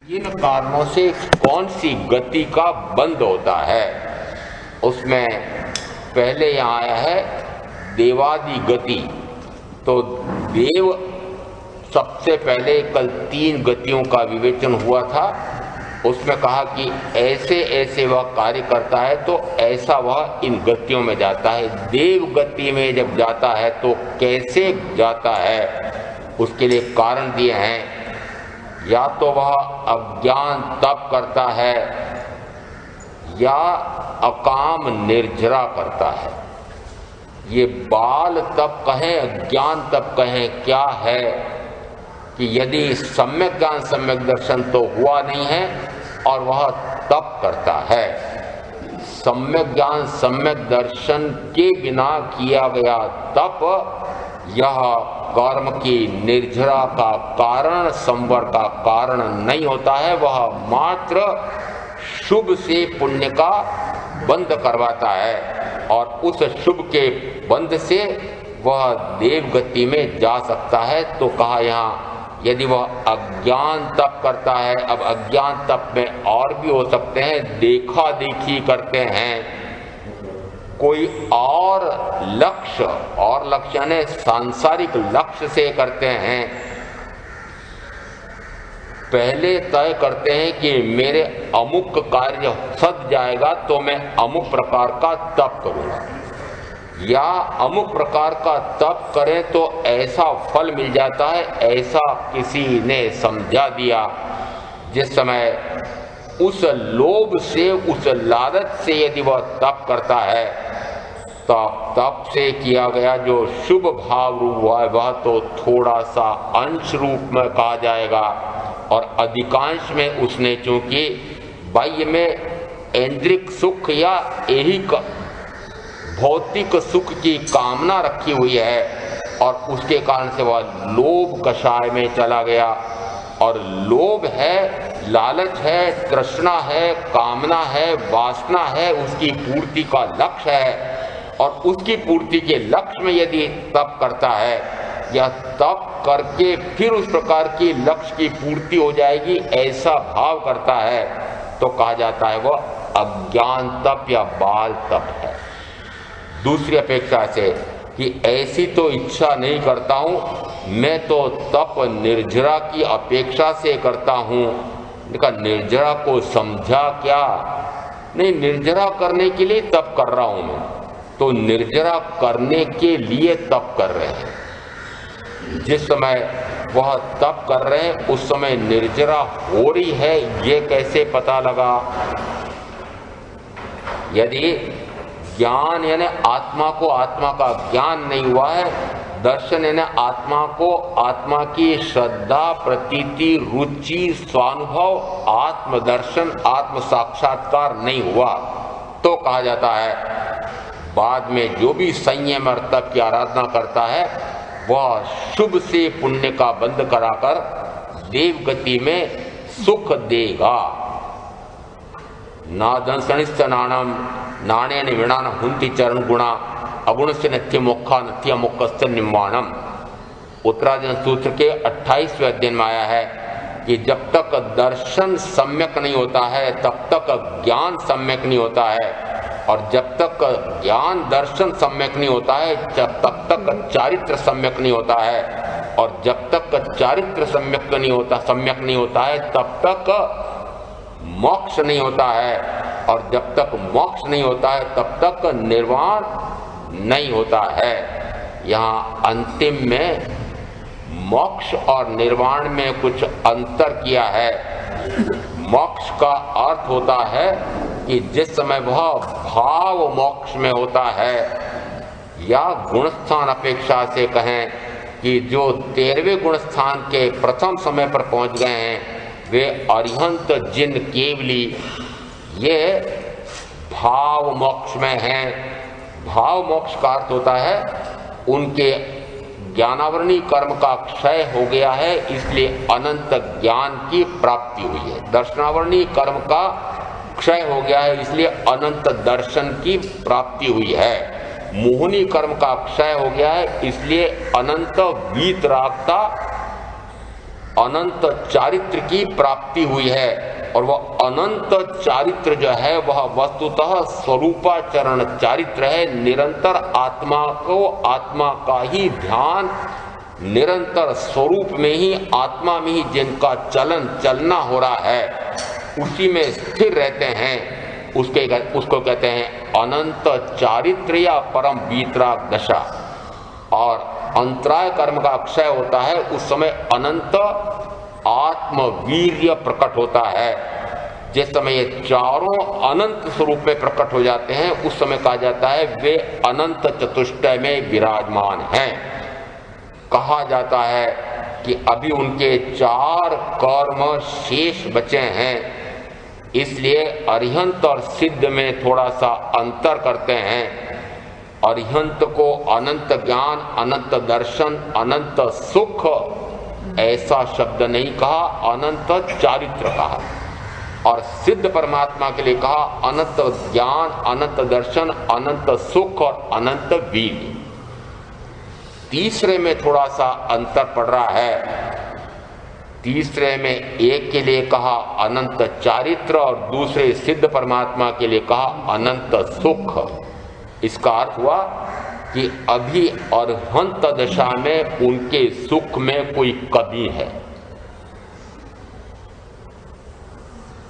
इन कारणों से कौन सी गति का बंद होता है? उसमें पहले यहाँ आया है देवादि गति। तो देव सबसे पहले कल 3 गतियों का विवेचन हुआ था। उसमें कहा कि ऐसे ऐसे वह कार्य करता है तो ऐसा वह इन गतियों में जाता है। देव गति में जब जाता है तो कैसे जाता है, उसके लिए कारण दिए हैं। या तो वह अज्ञान तप करता है या अकाम निर्जरा करता है। ये बाल तप कहें, अज्ञान तप कहें, क्या है कि यदि सम्यक ज्ञान सम्यक दर्शन तो हुआ नहीं है और वह तप करता है। सम्यक ज्ञान सम्यक दर्शन के बिना किया गया तप यह कर्म की निर्जरा का कारण, संवर का कारण नहीं होता है। वह मात्र शुभ से पुण्य का बंध करवाता है और उस शुभ के बंध से वह देव गति में जा सकता है। तो कहा यहाँ यदि वह अज्ञान तप करता है, अब अज्ञान तप में और भी हो सकते हैं, देखा देखी करते हैं, कोई और लक्ष्य यानी सांसारिक लक्ष्य से करते हैं। पहले तय करते हैं कि मेरे अमुक कार्य सद जाएगा तो मैं अमुक प्रकार का तप करूंगा, या अमुक प्रकार का तप करें तो ऐसा फल मिल जाता है, ऐसा किसी ने समझा दिया। जिस समय उस लोभ से, उस लालच से यदि वह तप करता है तो तप से किया गया जो शुभ भाव रूप हुआ है वह तो थोड़ा सा अंश रूप में कहा जाएगा, और अधिकांश में उसने चूंकि बाह्य में इंद्रिक सुख या ऐहिक भौतिक सुख की कामना रखी हुई है और उसके कारण से वह लोभ कषाय में चला गया। और लोभ है, लालच है, तृष्णा है, कामना है, वासना है, उसकी पूर्ति का लक्ष्य है। और उसकी पूर्ति के लक्ष्य में यदि तप करता है या तप करके फिर उस प्रकार की लक्ष्य की पूर्ति हो जाएगी, ऐसा भाव करता है, तो कहा जाता है वह अज्ञान तप या बाल तप है। दूसरी अपेक्षा से कि ऐसी तो इच्छा नहीं करता हूं, मैं तो तप निर्जरा की अपेक्षा से करता हूं। देखा, निर्जरा को समझा क्या? नहीं, निर्जरा करने के लिए तप कर रहा हूं मैं, तो निर्जरा करने के लिए तप कर रहे हैं। जिस समय वह तप कर रहे हैं उस समय निर्जरा हो रही है, ये कैसे पता लगा? यदि ज्ञान यानी आत्मा को आत्मा का ज्ञान नहीं हुआ है, दर्शन यानी आत्मा को आत्मा की श्रद्धा, प्रतीति, रुचि, स्वानुभव, आत्मदर्शन, आत्म साक्षात्कार नहीं हुआ, तो कहा जाता है बाद में जो भी संयम और तप की आराधना करता है वह शुभ से पुण्य का बंध कराकर देव गति में सुख देगा। नादंसनिश्च नाणम नाणेन विणान हुंति चरण गुणा अगुण से नथ्य मोक्षा नथ्य मोक्षस्य निर्वाणम। उत्तरार्जुन सूत्र के 28वें अध्ययन में आया है कि जब तक दर्शन सम्यक नहीं होता है तब तक ज्ञान सम्यक नहीं होता है, और जब तक ज्ञान दर्शन सम्यक नहीं होता है तब तक चारित्र सम्यक नहीं होता है, और जब तक चारित्र सम्यक नहीं होता है तब तक मोक्ष नहीं होता है, और जब तक मोक्ष नहीं होता है तब तक निर्वाण नहीं होता है। यहाँ अंतिम में मोक्ष और निर्वाण में कुछ अंतर किया है। मोक्ष का अर्थ होता है कि जिस समय वह भाव मोक्ष में होता है, या गुणस्थान अपेक्षा से कहें कि जो 13वें गुणस्थान के प्रथम समय पर पहुंच गए हैं वे अरिहंत जिन केवली, ये भाव मोक्ष में हैं। भाव मोक्ष का अर्थ होता है उनके ज्ञानावरणी कर्म का क्षय हो गया है, इसलिए अनंत ज्ञान की प्राप्ति हुई है। दर्शनावरणी कर्म का क्षय हो गया है, इसलिए अनंत दर्शन की प्राप्ति हुई है। मोहनी कर्म का क्षय हो गया है, इसलिए अनंत वीतरागता अनंत चारित्र की प्राप्ति हुई है। और वह अनंत चारित्र जो है वह वस्तुतः स्वरूपाचरण चारित्र है। निरंतर आत्मा को, आत्मा का ही ध्यान, निरंतर स्वरूप में ही, आत्मा में ही जिनका चलना हो रहा है, उसी में स्थिर रहते हैं, उसको कहते हैं अनंत चारित्र या परम वीतराग दशा। और अंतराय कर्म का अक्षय होता है, उस समय अनंत आत्मवीर्य प्रकट होता है। जिस समय ये चारों अनंत स्वरूप में प्रकट हो जाते हैं, उस समय कहा जाता है वे अनंत चतुष्टय में विराजमान हैं। कहा जाता है कि अभी उनके 4 कर्म शेष बचे हैं, इसलिए अरिहंत और सिद्ध में थोड़ा सा अंतर करते हैं। अरिहंत को अनंत ज्ञान, अनंत दर्शन, अनंत सुख ऐसा शब्द नहीं कहा, अनंत चारित्र कहा। और सिद्ध परमात्मा के लिए कहा अनंत ज्ञान, अनंत दर्शन, अनंत सुख और अनंत वीर्य। तीसरे में थोड़ा सा अंतर पड़ रहा है। तीसरे में एक के लिए कहा अनंत चारित्र और दूसरे सिद्ध परमात्मा के लिए कहा अनंत सुख। इसका अर्थ हुआ कि अभी अरहंत दशा में उनके सुख में कोई कमी है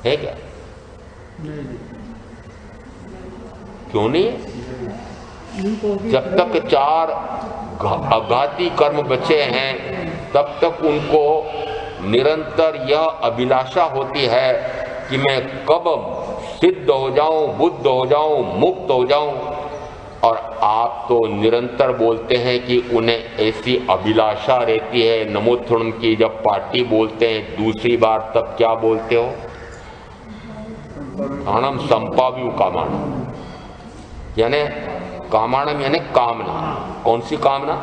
क्या? क्यों नहीं है? जब तक 4 अघाती कर्म बचे हैं, तब तक उनको निरंतर यह अभिलाषा होती है कि मैं कब सिद्ध हो जाऊं, बुद्ध हो जाऊं, मुक्त हो जाऊं। और आप तो निरंतर बोलते हैं कि उन्हें ऐसी अभिलाषा रहती है। नमोत्थुणम की जब पार्टी बोलते हैं दूसरी बार, तब क्या बोलते हो? काणम संपाव्यू कामाणम, यानी कामाणम यानी कामना। कौन सी कामना?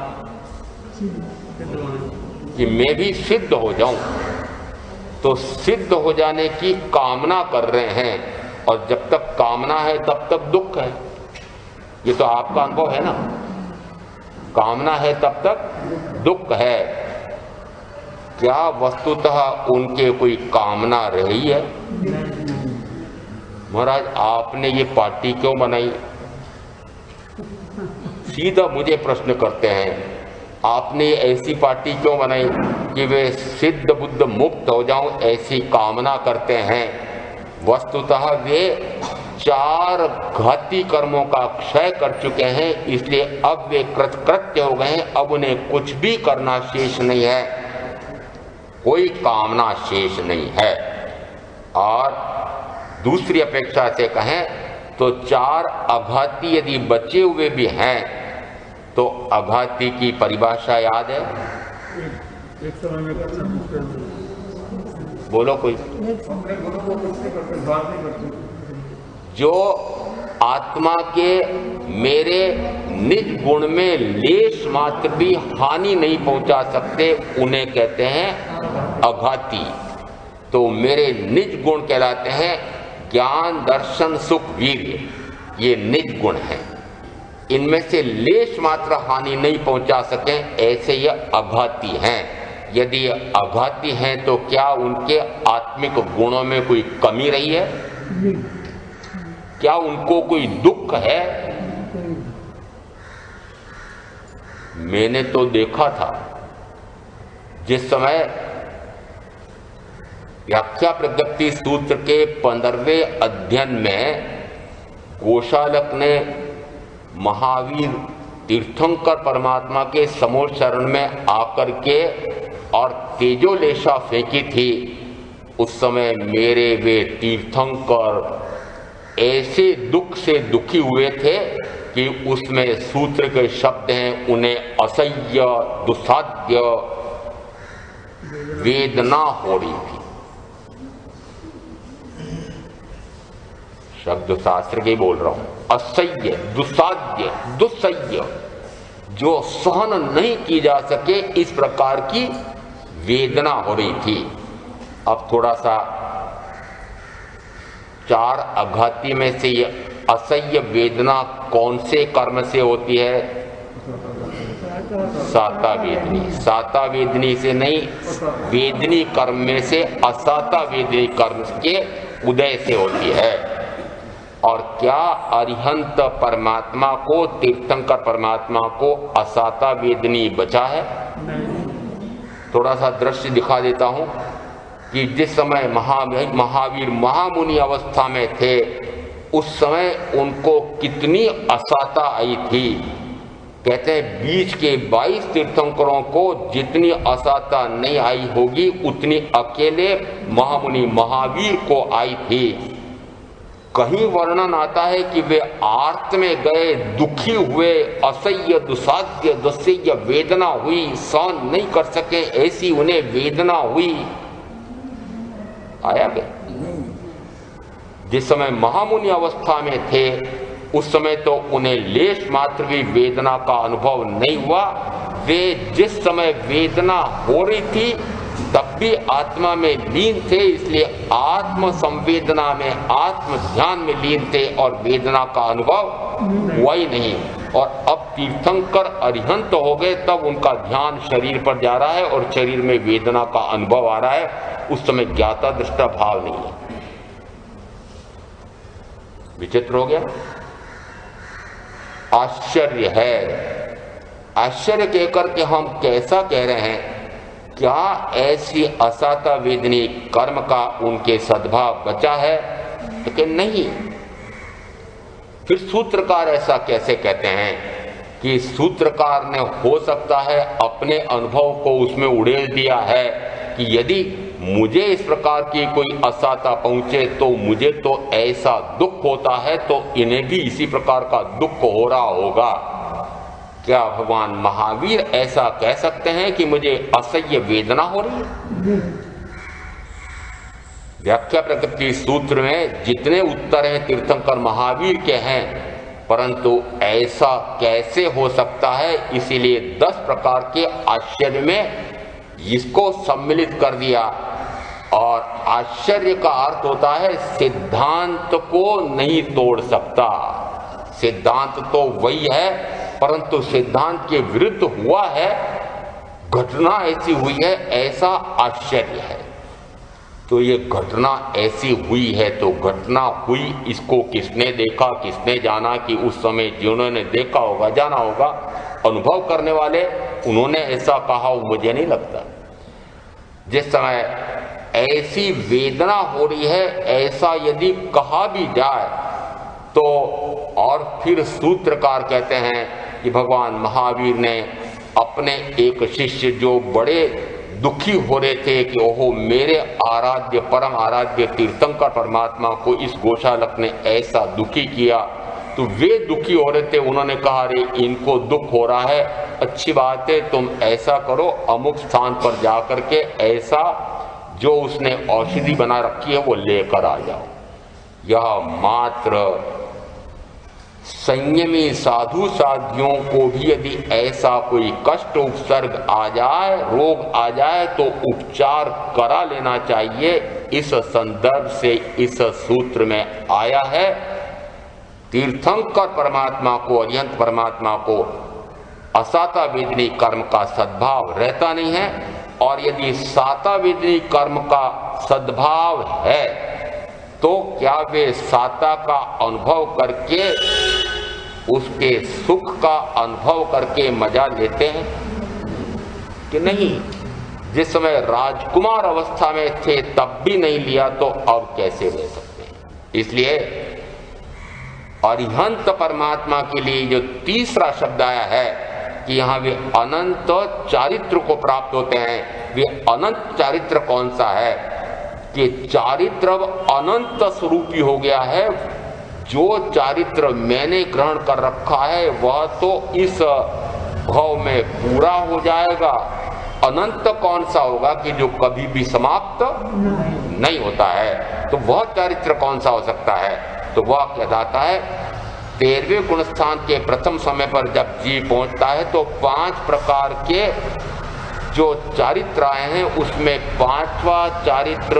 कि मैं भी सिद्ध हो जाऊं। तो सिद्ध हो जाने की कामना कर रहे हैं, और जब तक कामना है तब तक दुख है। ये तो आपका अनुभव है ना। कामना है तब तक दुख है। क्या वस्तुतः उनके कोई कामना रही है? महाराज आपने ये पार्टी क्यों बनाई? सीधा मुझे प्रश्न करते हैं, आपने ऐसी पार्टी क्यों बनाई कि वे सिद्ध बुद्ध मुक्त हो जाऊं, ऐसी कामना करते हैं। वस्तुतः वे 4 घाती कर्मों का क्षय कर चुके हैं, इसलिए अब वे कृतकृत्य हो गए हैं। अब उन्हें कुछ भी करना शेष नहीं है, कोई कामना शेष नहीं है। और दूसरी अपेक्षा से कहें तो 4 अघाती यदि बचे हुए भी हैं, तो अघाती की परिभाषा याद है? एक समय में करना, बोलो कोई। जो आत्मा के मेरे निज गुण में लेश मात्र भी हानि नहीं पहुंचा सकते, उन्हें कहते हैं अघाती। तो मेरे निज गुण कहलाते हैं ज्ञान, दर्शन, सुख, वीर्य। ये निज गुण हैं, इनमें से लेश मात्र हानि नहीं पहुंचा सके, ऐसे ये अघाती हैं। यदि ये अघाती हैं तो क्या उनके आत्मिक गुणों में कोई कमी रही है? क्या उनको कोई दुख है? मैंने तो देखा था जिस समय व्याख्या प्रज्ञप्ति सूत्र के 15वें अध्ययन में गोशालक ने महावीर तीर्थंकर परमात्मा के समोर चरण में आकर के और तेजोलेशा फेंकी थी, उस समय मेरे वे तीर्थंकर ऐसे दुख से दुखी हुए थे कि उसमें सूत्र के शब्द हैं, उन्हें असह्य दुस्साध्य वेदना हो रही थी। शब्द शास्त्र के बोल रहा हूं। असह्य, दुस्साध्य, दुस्सह्य, जो सहन नहीं की जा सके, इस प्रकार की वेदना हो रही थी। अब थोड़ा सा 4 अघाती में से ये असह्य वेदना कौन से कर्म से होती है? साता वेदनी। साता वेदनी से नहीं, वेदनी कर्म में से असाता वेदनी कर्म के उदय से होती है। और क्या अरिहंत परमात्मा को, तीर्थंकर परमात्मा को असाता वेदनी बचा है? थोड़ा सा दृश्य दिखा देता हूं कि जिस समय महावीर महामुनि अवस्था में थे, उस समय उनको कितनी असाता आई थी। कहते हैं बीच के 22 तीर्थंकरों को जितनी असाता नहीं आई होगी, उतनी अकेले महामुनि महावीर को आई थी। कहीं वर्णन आता है कि वे आर्त में गए, दुखी हुए, असह्य दुसाध्य दुस्सह्य वेदना हुई, सहन नहीं कर सके, ऐसी उन्हें वेदना हुई। आया क्या? जिस समय महामुनि अवस्था में थे, उस समय तो उन्हें लेश मात्र भी वेदना का अनुभव नहीं हुआ। वे जिस समय वेदना हो रही थी तब भी आत्मा में लीन थे, इसलिए आत्म संवेदना में, आत्म ध्यान में लीन थे और वेदना का अनुभव हुआ ही नहीं। और अब तीर्थंकर अरिहंत हो गए, तब उनका ध्यान शरीर पर जा रहा है और शरीर में वेदना का अनुभव आ रहा है। उस समय ज्ञाता दृष्टा भाव नहीं है। विचित्र हो गया। आश्चर्य है। आश्चर्य कहकर के हम कैसा कह रहे हैं? क्या ऐसी असाता वेदनी कर्म का उनके सद्भाव बचा है? लेकिन नहीं। फिर सूत्रकार ऐसा कैसे कहते हैं कि सूत्रकार ने हो सकता है अपने अनुभव को उसमें उड़ेल दिया है कि यदि मुझे इस प्रकार की कोई असाता पहुंचे तो मुझे तो ऐसा दुख होता है, तो इन्हें भी इसी प्रकार का दुख हो रहा होगा। क्या भगवान महावीर ऐसा कह सकते हैं कि मुझे असह्य वेदना हो रही है? व्याख्या प्रकृति सूत्र में जितने उत्तर हैं तीर्थंकर महावीर के हैं, परंतु ऐसा कैसे हो सकता है, इसीलिए 10 प्रकार के आश्चर्य में इसको सम्मिलित कर दिया। और आश्चर्य का अर्थ होता है सिद्धांत को नहीं तोड़ सकता। सिद्धांत तो वही है, परंतु सिद्धांत के विरुद्ध हुआ है, घटना ऐसी हुई है, ऐसा आश्चर्य है। तो ये घटना ऐसी हुई है, तो घटना हुई, इसको किसने देखा, किसने जाना कि उस समय जिन्होंने देखा होगा, जाना होगा, अनुभव करने वाले, उन्होंने ऐसा कहा हो, मुझे नहीं लगता। जिस समय ऐसी वेदना हो रही है, ऐसा यदि कहा भी जाए तो, और फिर सूत्रकार कहते हैं कि भगवान महावीर ने अपने एक शिष्य जो बड़े दुखी हो रहे थे कि ओहो मेरे आराध्य परम आराध्य तीर्थंकर परमात्मा को इस गोशालक ने ऐसा दुखी किया, तो वे दुखी हो रहे थे। उन्होंने कहा अरे इनको दुख हो रहा है, अच्छी बात है, तुम ऐसा करो अमुक स्थान पर जाकर के ऐसा जो उसने औषधि बना रखी है वो लेकर आ जाओ। यह मात्र संयमी साधु साधियों को भी यदि ऐसा कोई कष्ट उपसर्ग आ जाए, रोग आ जाए, तो उपचार करा लेना चाहिए। इस संदर्भ से इस सूत्र में आया है। तीर्थंकर परमात्मा को, अरिहंत परमात्मा को असाता वेदनी कर्म का सद्भाव रहता नहीं है, और यदि साता वेदनी कर्म का सद्भाव है तो क्या वे साता का अनुभव करके, उसके सुख का अनुभव करके मजा लेते हैं कि नहीं? जिस समय राजकुमार अवस्था में थे तब भी नहीं लिया, तो अब कैसे ले सकते हैं? इसलिए अरिहंत परमात्मा के लिए जो तीसरा शब्द आया है कि यहाँ वे अनंत चारित्र को प्राप्त होते हैं। वे अनंत चारित्र कौन सा है? कि चारित्र अनंत स्वरूपी हो गया है। जो चारित्र मैंने ग्रहण कर रखा है वह तो इस भाव में पूरा हो जाएगा। अनंत कौन सा होगा कि जो कभी भी समाप्त नहीं होता है? तो वह चारित्र कौन सा हो सकता है? तो वह कहलाता है 13वें गुण स्थान के प्रथम समय पर जब जीव पहुंचता है तो 5 प्रकार के जो चारित्र आए हैं उसमें 5वां चारित्र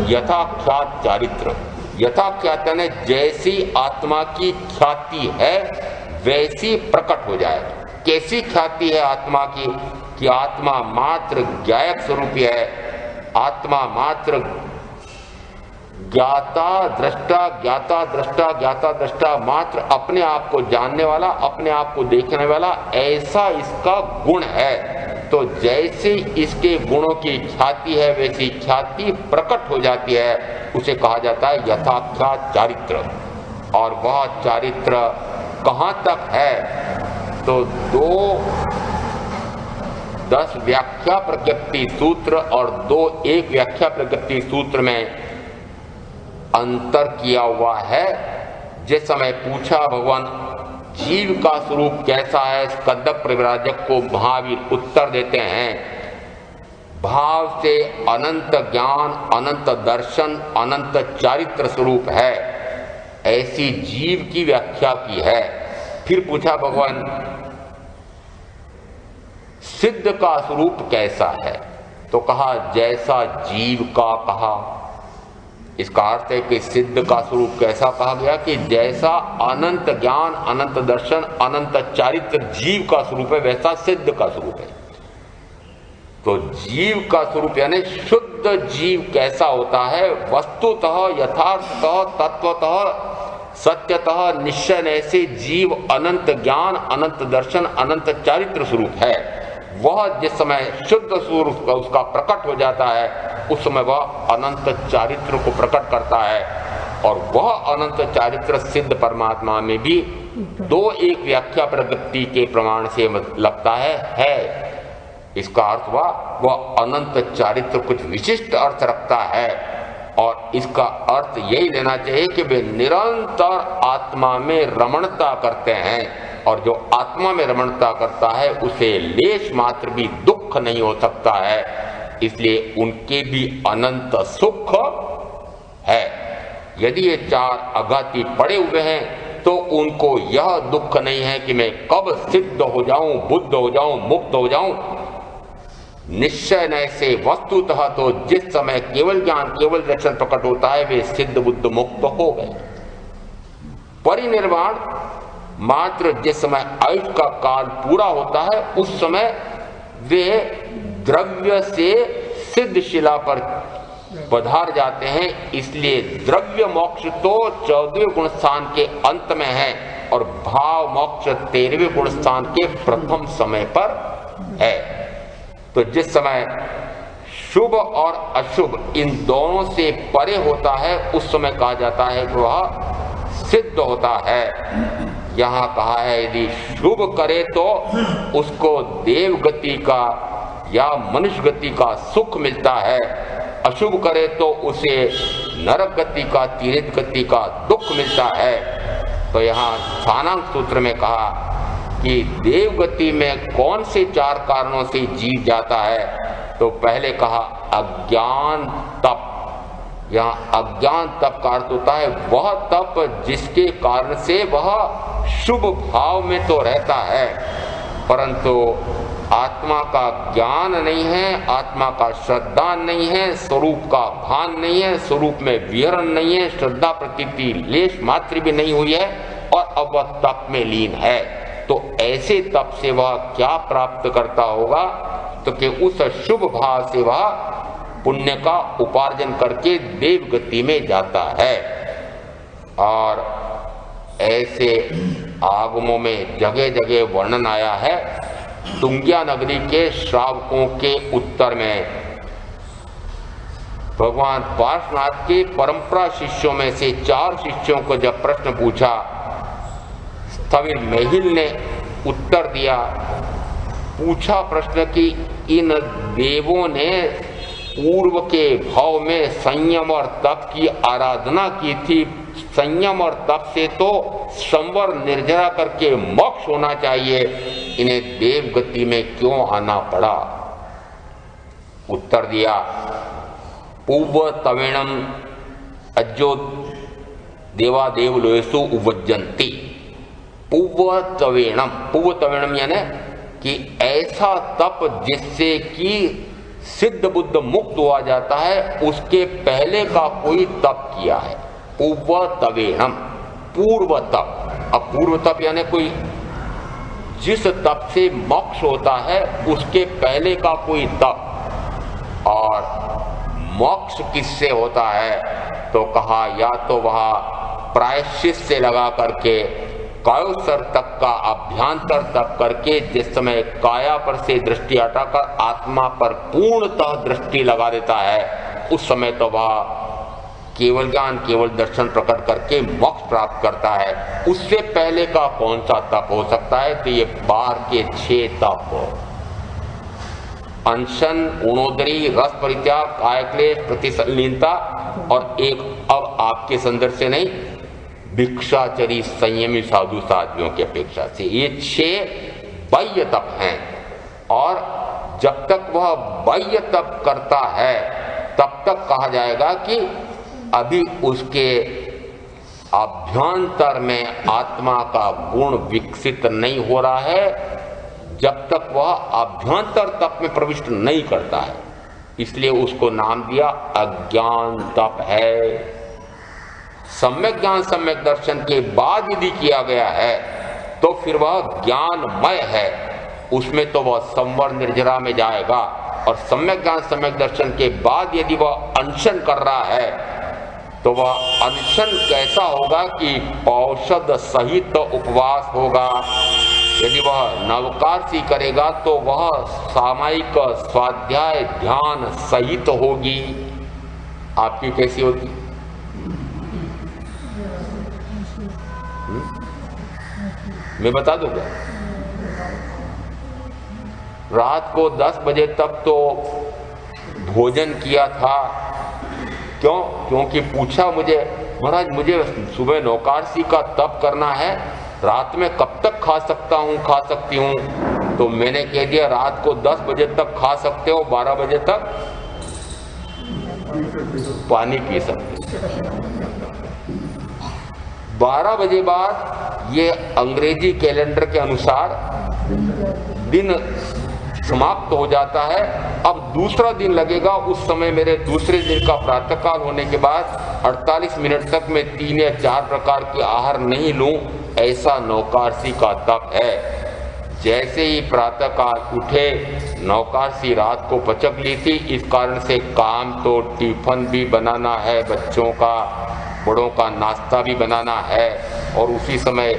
यथाख्यात चारित्र। यथाख्यात ने जैसी आत्मा की ख्याति है वैसी प्रकट हो जाए। कैसी ख्याति है आत्मा की कि आत्मा मात्र ज्ञायक स्वरूप है, आत्मा मात्र ज्ञाता दृष्टा ज्ञाता दृष्टा ज्ञाता दृष्टा, मात्र अपने आप को जानने वाला, अपने आप को देखने वाला, ऐसा इसका गुण है। तो जैसे इसके गुणों की ख्याति है वैसी ख्याति प्रकट हो जाती है, उसे कहा जाता है यथाख्या चारित्र। और वह चारित्र कहाँ तक है? तो 10 व्याख्या प्रकृति सूत्र और 2 1 व्याख्या प्रकृति सूत्र में अंतर किया हुआ है। जिस समय पूछा भगवान जीव का स्वरूप कैसा है, स्कंदक परिव्राजक को महावीर उत्तर देते हैं, भाव से अनंत ज्ञान, अनंत दर्शन, अनंत चारित्र स्वरूप है, ऐसी जीव की व्याख्या की है। फिर पूछा भगवान सिद्ध का स्वरूप कैसा है, तो कहा जैसा जीव का कहा। इसका अर्थ है कि सिद्ध का स्वरूप कैसा कहा गया कि जैसा अनंत ज्ञान, अनंत दर्शन, अनंत चारित्र जीव का स्वरूप है, वैसा सिद्ध का स्वरूप है। तो जीव का स्वरूप यानी शुद्ध जीव कैसा होता है, वस्तुतः यथार्थतः तत्वतः सत्यतः निश्चय से जीव अनंत ज्ञान, अनंत दर्शन, अनंत चारित्र स्वरूप है। वह जिस समय शुद्ध स्वरूप उसका प्रकट हो जाता है, उस समय वह अनंत चारित्र को प्रकट करता है। और वह अनंत चारित्र सिद्ध परमात्मा में भी 2 1 व्याख्या प्रकृति के प्रमाण से लगता है। इसका अर्थ हुआ वह अनंत चारित्र कुछ विशिष्ट अर्थ रखता है, और इसका अर्थ यही लेना चाहिए कि वे निरंतर आत्मा में रमणता करते हैं, और जो आत्मा में रमणता करता है उसे लेश मात्र भी दुख नहीं हो सकता है, इसलिए उनके भी अनंत सुख है। यदि ये 4 अघाती पड़े हुए हैं तो उनको यह दुख नहीं है कि मैं कब सिद्ध हो जाऊं, बुद्ध हो जाऊं, मुक्त हो जाऊं। निश्चय नय से वस्तुतः तो जिस समय केवल ज्ञान, केवल दर्शन प्रकट होता है, वे सिद्ध बुद्ध मुक्त हो गए। परिनिर्वाण मात्र जिस समय आयुष का काल पूरा होता है, उस समय वे द्रव्य से सिद्ध शिला पर पधार जाते हैं। इसलिए द्रव्य मोक्ष तो 14वें गुण स्थान के अंत में है, और भाव मोक्ष 13वें गुण स्थान के प्रथम समय पर है। तो जिस समय शुभ और अशुभ इन दोनों से परे होता है, उस समय कहा जाता है कि वह सिद्ध होता है। यहाँ कहा है यदि शुभ करे तो उसको देव गति का या मनुष्य गति का सुख मिलता है, अशुभ करे तो उसे नरक गति का, तीर्थ गति का दुख मिलता है। तो यहाँ स्थानांक सूत्र में कहा कि देव गति में कौन से 4 कारणों से जीव जाता है, तो पहले कहा अज्ञान तप। यहाँ अज्ञान तप का अर्थ होता है वह तप जिसके कारण से वह शुभ भाव में तो रहता है, परंतु आत्मा का ज्ञान नहीं है, आत्मा का श्रद्धा नहीं है, स्वरूप का भान नहीं है, स्वरूप में विहरण नहीं है, श्रद्धा प्रतीति लेश मात्र भी नहीं हुई है, और अब वह तप में लीन है। तो ऐसे तप से वह क्या प्राप्त करता होगा, तो कि उस शुभ भाव से वह पुण्य का उपार्जन करके देव गति में जाता है। और ऐसे आगमों में जगह जगह वर्णन आया है। तुंगिया नगरी के श्रावकों के उत्तर में भगवान पार्श्वनाथ के परंपरा शिष्यों में से 4 शिष्यों को जब प्रश्न पूछा, स्थविर मेहिल ने उत्तर दिया। पूछा प्रश्न कि इन देवों ने पूर्व के भाव में संयम और तप की आराधना की थी, संयम और तप से तो संवर निर्जरा करके मोक्ष होना चाहिए, इन्हें देव गति में क्यों आना पड़ा? उत्तर दिया, पूर्व तवेणम अज्जो देवादेव लोयसु उवज्जन्ति। पूर्व तवेणम यानी कि ऐसा तप जिससे कि सिद्ध बुद्ध मुक्त हुआ जाता है, उसके पहले का कोई तप किया है। पूर्व तवेणम, पूर्व तप। अब पूर्व तप यानी कोई जिस तप से मोक्ष होता है उसके पहले का कोई तप, और मोक्ष किससे होता है तो कहा या तो वह प्रायश्चित से लगा करके कायोत्सर तक का अभ्यंतर तप करके, जिस समय काया पर से दृष्टि हटाकर आत्मा पर पूर्णतः दृष्टि लगा देता है, उस समय तो वह केवल ज्ञान केवल दर्शन प्रकट करके मोक्ष प्राप्त करता है। उससे पहले का कौन सा तप हो सकता है तो ये बाहर के 6 तप, अनशन, उणोदरी, रस परित्याग, कायक्लेश, प्रतिसंलीनता, और एक अब आपके संदर्भ से नहीं, भिक्षाचरी संयमी साधु साध्वियों की अपेक्षा से, ये 6 बाह्य तप हैं। और जब तक वह बाह्य तप करता है तब तक कहा जाएगा कि अभी उसके अभ्यंतर में आत्मा का गुण विकसित नहीं हो रहा है, जब तक वह अभ्यंतर तप में प्रविष्ट नहीं करता है। इसलिए उसको नाम दिया अज्ञान तप है। सम्यक ज्ञान सम्यक दर्शन के बाद यदि किया गया है तो फिर वह ज्ञानमय है, उसमें तो वह संवर निर्जरा में जाएगा। और सम्यक ज्ञान सम्यक दर्शन के बाद यदि वह अनशन कर रहा है तो वह अनशन कैसा होगा कि औषध सहित उपवास होगा। यदि वह नवकार्षी करेगा तो वह सामायिक स्वाध्याय ध्यान सहित होगी। आपकी कैसी होगी? मैं बता दूं क्या? रात को 10 बजे तक तो भोजन किया था। क्यों? क्योंकि पूछा मुझे, महाराज मुझे सुबह नौकार्षी का तप करना है, रात में कब तक खा सकता हूँ, खा सकती हूँ? तो मैंने कह दिया रात को 10 बजे तक खा सकते हो, 12 बजे तक पानी पी सकते हो। 12 बजे बाद ये अंग्रेजी कैलेंडर के अनुसार दिन समाप्त हो जाता है। अब दूसरा दिन लगेगा, उस समय मेरे दूसरे दिन का प्रातःकाल होने के बाद 48 मिनट तक मैं 3 या 4 प्रकार के आहार नहीं लूं, ऐसा नौकार्षी का तप है। जैसे ही प्रातःकाल उठे, नौकार्षी रात को पचक ली थी, इस कारण से काम तो टिफिन भी बनाना है, बच्चों का बड़ों का नाश्ता भी बनाना है, और उसी समय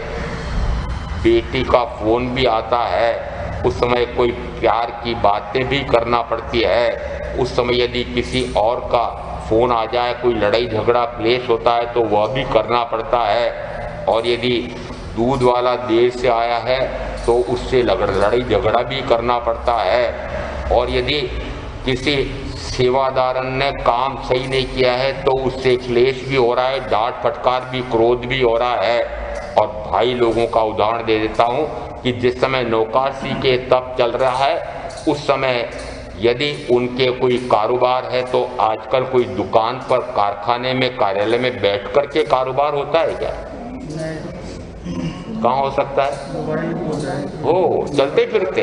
बेटी का फोन भी आता है। उस समय कोई प्यार की बातें भी करना पड़ती है। उस समय यदि किसी और का फोन आ जाए, कोई लड़ाई झगड़ा क्लेश होता है तो वह भी करना पड़ता है। और यदि दूध वाला देर से आया है तो उससे लड़ाई झगड़ा भी करना पड़ता है। और यदि किसी सेवादार ने काम सही नहीं किया है तो उससे क्लेश भी हो रहा है, डांट फटकार भी, क्रोध भी हो रहा है। और भाई लोगों का उदाहरण दे देता हूँ कि जिस समय नौकार्षी के तप चल रहा है, उस समय यदि उनके कोई कारोबार है तो आजकल कोई दुकान पर, कारखाने में, कार्यालय में बैठ कर के कारोबार होता है क्या? कहाँ हो सकता है? हो चलते फिरते।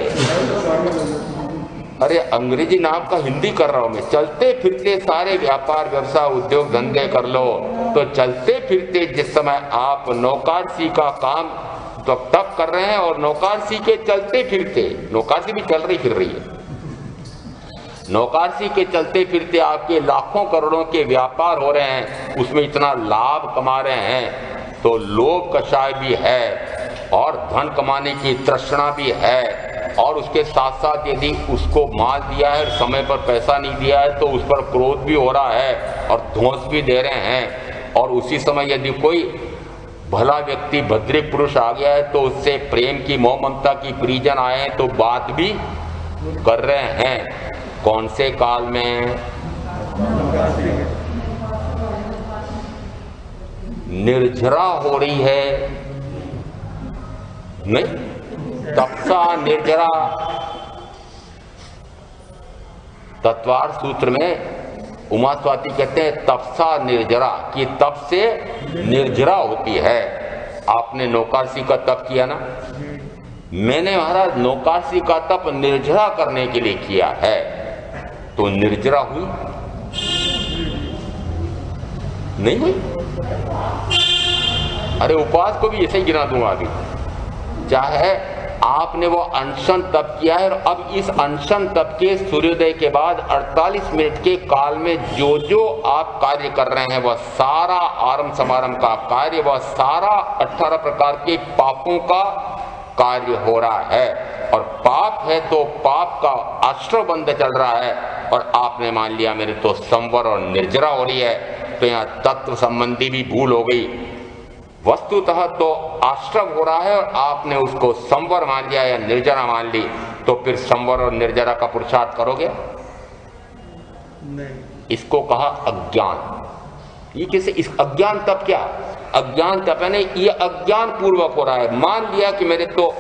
अरे अंग्रेजी नाम का हिंदी कर रहा हूं मैं। चलते फिरते सारे व्यापार व्यवसाय उद्योग धंधे कर लो। तो चलते फिरते जिस समय आप नौकार्षी का काम तब कर रहे हैं, और नौकार्षी के चलते फिरते, नौकार्षी भी चल रही फिर रही है, नौकार्षी के चलते फिरते आपके लाखों करोड़ों के व्यापार हो रहे हैं, उसमें इतना लाभ कमा रहे हैं, तो लोभ कषाय भी है और धन कमाने की तृष्णा भी है। और उसके साथ साथ यदि उसको माल दिया है, समय पर पैसा नहीं दिया है, तो उस पर क्रोध भी हो रहा है और धौंस भी दे रहे हैं। और उसी समय यदि कोई भला व्यक्ति, भद्रिक पुरुष आ गया है तो उससे प्रेम की, मोह ममता की परिजन आए हैं तो बात भी कर रहे हैं। कौन से काल में? निर्जरा हो रही है नहीं, तपसा निर्जरा। तत्वार सूत्र में उमा स्वाति कहते हैं तपसा निर्जरा, कि तप से निर्जरा होती है। आपने नौकार्षी का तप किया ना? मैंने महाराज नौकार्षी का तप निर्जरा करने के लिए किया है, तो निर्जरा हुई नहीं हुई? अरे उपवास को भी ऐसे ही गिना दूंगा अभी। चाहे आपने वो अनशन तप किया है, और अब इस अनशन तप के सूर्योदय के बाद 48 मिनट के काल में जो जो आप कार्य कर रहे हैं, वह सारा आरंभ समारंभ का कार्य, वह सारा 18 प्रकार के पापों का कार्य हो रहा है। और पाप है तो पाप का आश्रय बंध चल रहा है, और आपने मान लिया मेरे तो संवर और निर्जरा हो रही है, तो यहाँ तत्व संबंधी भी भूल हो गई। वस्तुतः तो आश्रम हो रहा है और आपने उसको संवर मान लिया या निर्जरा मान ली, तो फिर संवर और निर्जरा का पुरुषार्थ करोगे? नहीं। इसको कहा अज्ञान। ये किसे इस अज्ञान तप क्या? अज्ञान तप है नहीं, ये अज्ञान पूर्वक हो रहा है। मान लिया कि मेरे तो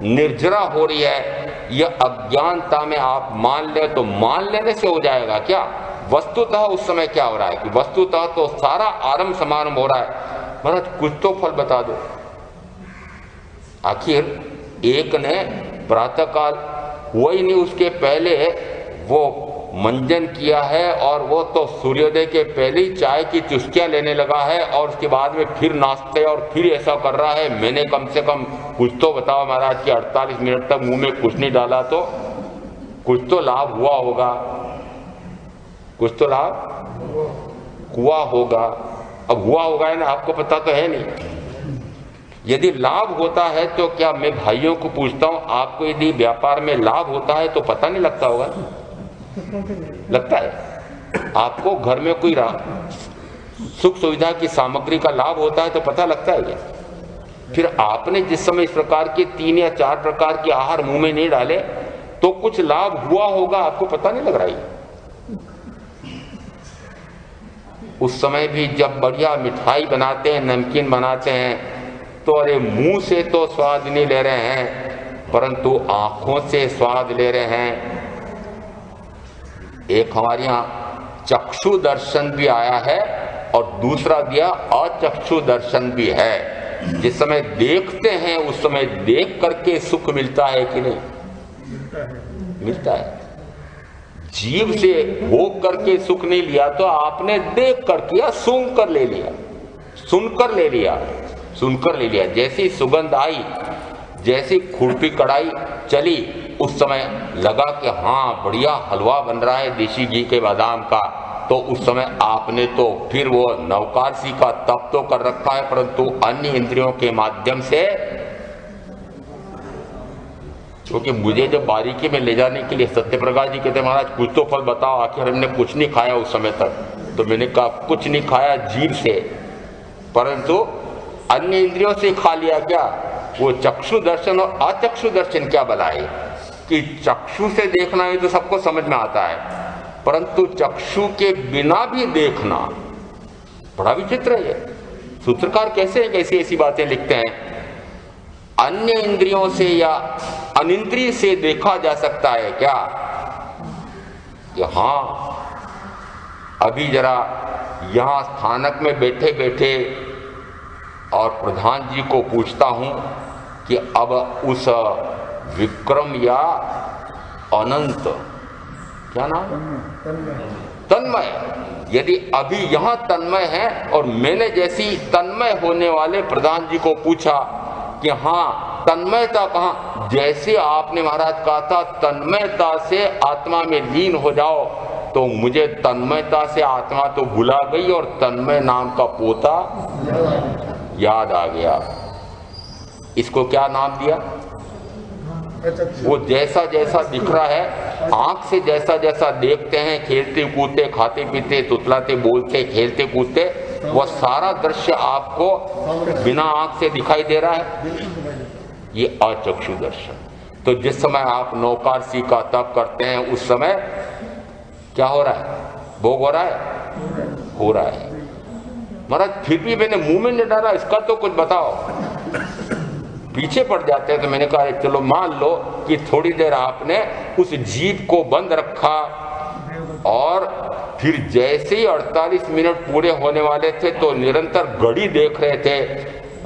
निर्जरा हो रही है, यह अज्ञानता में आप मान ले, तो मान लेने से हो जाएगा क्या? वस्तुतः उस समय क्या हो रहा है कि वस्तुतः तो सारा आरंभ समारंभ हो रहा है। महाराज कुछ तो फल बता दो। आखिर एक ने प्रातःकाल हुआ ही नहीं, उसके पहले वो मंजन किया है, और वो तो सूर्योदय के पहले ही चाय की चुस्कियां लेने लगा है, और उसके बाद में फिर नाश्ते और फिर ऐसा कर रहा है। मैंने कम से कम कुछ तो बताओ महाराज कि 48 मिनट तक मुंह में कुछ नहीं डाला तो कुछ तो लाभ हुआ होगा, कुछ तो लाभ हुआ होगा। अब हुआ होगा है ना, आपको पता तो है नहीं। यदि लाभ होता है तो क्या मैं भाइयों को पूछता हूं, आपको यदि व्यापार में लाभ होता है तो पता नहीं लगता होगा? लगता है। आपको घर में कोई सुख सुविधा की सामग्री का लाभ होता है तो पता लगता है क्या? फिर आपने जिस समय इस प्रकार के 3 या 4 प्रकार के आहार मुंह में नहीं डाले तो कुछ लाभ हुआ होगा, आपको पता नहीं लग रहा है? उस समय भी जब बढ़िया मिठाई बनाते हैं, नमकीन बनाते हैं, तो अरे मुंह से तो स्वाद नहीं ले रहे हैं, परंतु आंखों से स्वाद ले रहे हैं। एक हमारे यहाँ चक्षु दर्शन भी आया है, और दूसरा दिया अचक्षु दर्शन भी है। जिस समय देखते हैं उस समय देख करके सुख मिलता है कि नहीं? मिलता है। जीव से भोग करके सुख नहीं लिया, तो आपने देख कर किया, सुनकर ले लिया, सुनकर ले लिया, सुनकर ले लिया। जैसी सुगंध आई, जैसी खुरपी कढ़ाई चली, उस समय लगा कि हाँ बढ़िया हलवा बन रहा है देसी घी के बादाम का, तो उस समय आपने तो फिर वो नवकारसी का तप तो कर रखा है, परंतु अन्य इंद्रियों के माध्यम से, क्योंकि मुझे जब बारीकी में ले जाने के लिए सत्यप्रकाश जी कहते महाराज कुछ तो फल बताओ, आखिर हमने कुछ नहीं खाया उस समय तक, तो मैंने कहा कुछ नहीं खाया जीभ से, परंतु अन्य इंद्रियों से खा लिया। क्या वो चक्षु दर्शन और अचक्षु दर्शन क्या बनाए कि चक्षु से देखना ही तो सबको समझ में आता है, परंतु चक्षु के बिना भी देखना बड़ा विचित्र है। सूत्रकार कैसे ऐसी बातें लिखते हैं? अन्य इंद्रियों से या अनिंद्रिय से देखा जा सकता है क्या? कि हाँ अभी जरा यहां स्थानक में बैठे बैठे और प्रधान जी को पूछता हूं कि अब उस विक्रम या अनंत, क्या नाम, तन्मय, यदि अभी यहां तन्मय है और मैंने जैसी तन्मय होने वाले प्रधान जी को पूछा कि हाँ तन्मयता कहाँ, जैसे आपने महाराज कहा था तन्मयता से आत्मा में लीन हो जाओ, तो मुझे तन्मयता से आत्मा तो भुला गई और तन्मय नाम का पोता याद आ गया। इसको क्या नाम दिया? वो जैसा जैसा दिख रहा है, आंख से जैसा जैसा देखते हैं, खेलते कूदते, खाते पीते, तुतलाते बोलते, खेलते कूदते, वह सारा दृश्य आपको बिना आंख से दिखाई दे रहा है, ये अचक्षु दर्शन। तो जिस समय आप नौकारसी का तप करते हैं उस समय क्या हो रहा है? भोग हो रहा है, हो रहा है। महाराज फिर भी मैंने मुंह में नहीं डाला, इसका तो कुछ बताओ। पीछे पड़ जाते हैं। तो मैंने कहा चलो मान लो कि थोड़ी देर आपने उस जीभ को बंद रखा, और फिर जैसे ही 48 मिनट पूरे होने वाले थे तो निरंतर घड़ी देख रहे थे,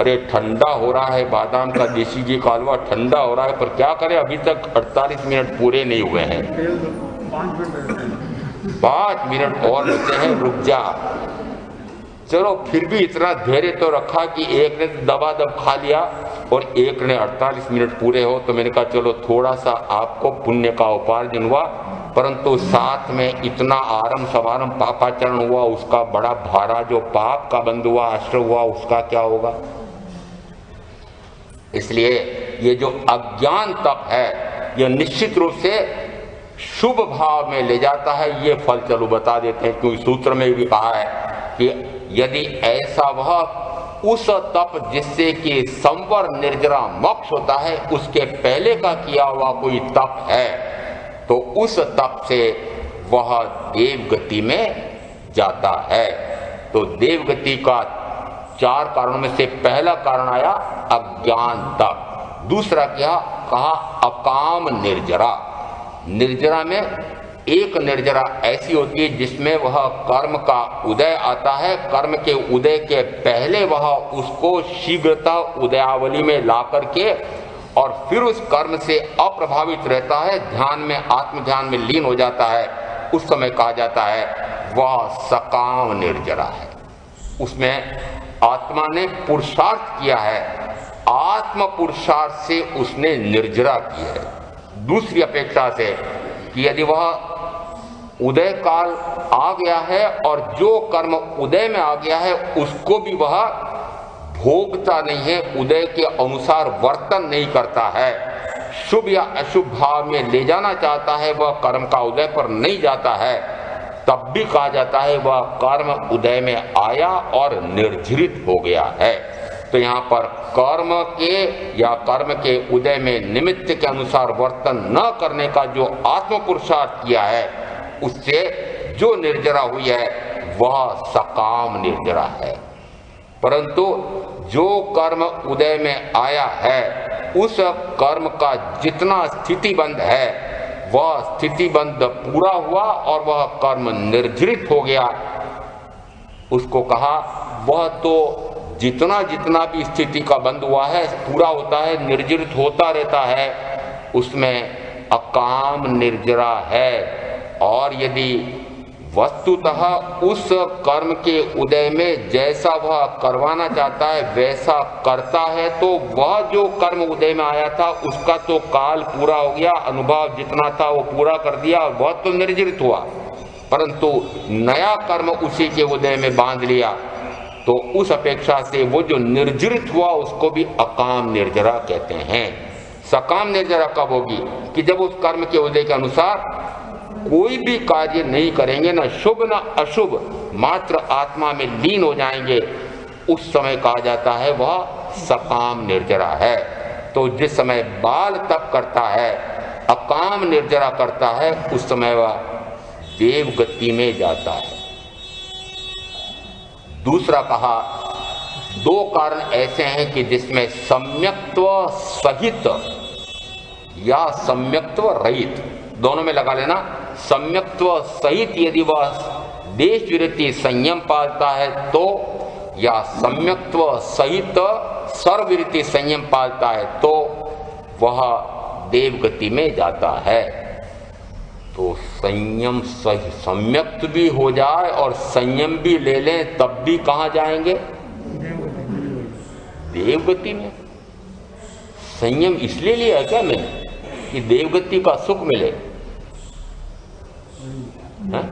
अरे ठंडा हो रहा है, बादाम का देसी घी का हलवा ठंडा हो रहा है, पर क्या करें अभी तक 48 मिनट पूरे नहीं हुए हैं, 5 मिनट और बचे हैं, रुक जा। चलो फिर भी इतना धैर्य तो रखा कि एक ने दबादब खा लिया, और एक ने 48 मिनट पूरे हो, तो मैंने कहा चलो थोड़ा सा आपको पुण्य का उपार्जन हुआ, परंतु साथ में इतना आरंभ समारंभ पापाचरण हुआ, उसका बड़ा भारा जो पाप का बंध हुआ, आश्रय हुआ, उसका क्या होगा। इसलिए ये जो अज्ञान तप है यह निश्चित रूप से शुभ भाव में ले जाता है। ये फल चलो बता देते हैं, क्योंकि सूत्र में भी कहा है कि यदि ऐसा वह उस तप जिससे कि संवर निर्जरा मोक्ष होता है उसके पहले का किया हुआ कोई तप है, तो उस तप से वह देवगति में जाता है। तो देवगति का 4 कारणों में से पहला कारण आया अज्ञान तप। दूसरा क्या कहा, अकाम निर्जरा। निर्जरा में एक निर्जरा ऐसी होती है जिसमें वह कर्म का उदय आता है, कर्म के उदय के पहले वह उसको शीघ्रता उदयावली में ला करके और फिर उस कर्म से अप्रभावित रहता है, ध्यान में आत्म ध्यान में लीन हो जाता है। उस समय कहा जाता है वह सकाम निर्जरा है। उसमें आत्मा ने पुरुषार्थ किया है, आत्म पुरुषार्थ से उसने निर्जरा की है। दूसरी अपेक्षा से कि यदि वह उदय काल आ गया है और जो कर्म उदय में आ गया है उसको भी वह भोगता नहीं है, उदय के अनुसार वर्तन नहीं करता है, शुभ या अशुभ भाव में ले जाना चाहता है, वह कर्म का उदय पर नहीं जाता है, तब भी कहा जाता है वह कर्म उदय में आया और निर्जरित हो गया है। तो यहाँ पर कर्म के या कर्म के उदय में निमित्त के अनुसार वर्तन न करने का जो आत्म पुरुषार्थ किया है उससे जो निर्जरा हुई है वह सकाम निर्जरा है। परंतु जो कर्म उदय में आया है उस कर्म का जितना स्थितिबंध है वह स्थितिबंध पूरा हुआ और वह कर्म निर्जरित हो गया, उसको कहा वह तो जितना जितना भी स्थिति का बंध हुआ है पूरा होता है, निर्जरित होता रहता है, उसमें अकाम निर्जरा है। और यदि वस्तुतः उस कर्म के उदय में जैसा वह करवाना चाहता है वैसा करता है तो वह जो कर्म उदय में आया था उसका तो काल पूरा हो गया, अनुभव जितना था वो पूरा कर दिया, वह तो निर्जरित हुआ। परंतु नया कर्म उसी के उदय में बांध लिया तो उस अपेक्षा से वो जो निर्जरित हुआ उसको भी अकाम निर्जरा कहते हैं। सकाम निर्जरा कब होगी कि जब उस कर्म के उदय के अनुसार कोई भी कार्य नहीं करेंगे, न शुभ न अशुभ, मात्र आत्मा में लीन हो जाएंगे, उस समय कहा जाता है वह सकाम निर्जरा है। तो जिस समय बाल तप करता है, अकाम निर्जरा करता है, उस समय वह देव गति में जाता है। दूसरा कहा 2 कारण ऐसे हैं कि जिसमें सम्यक्त्व सहित या सम्यक्त्व रहित, दोनों में लगा लेना, सम्यक्त्व सहित यदि वह देश विरति संयम पालता है तो, या सम्यक्त्व सहित सर्वविरति संयम पालता है तो वह देवगति में जाता है। तो संयम सही सम्यक्त भी हो जाए और संयम भी ले लें तब भी कहाँ जाएंगे, देवगति में। संयम इसलिए लिया है क्या मैंने कि देवगति का सुख मिले, है?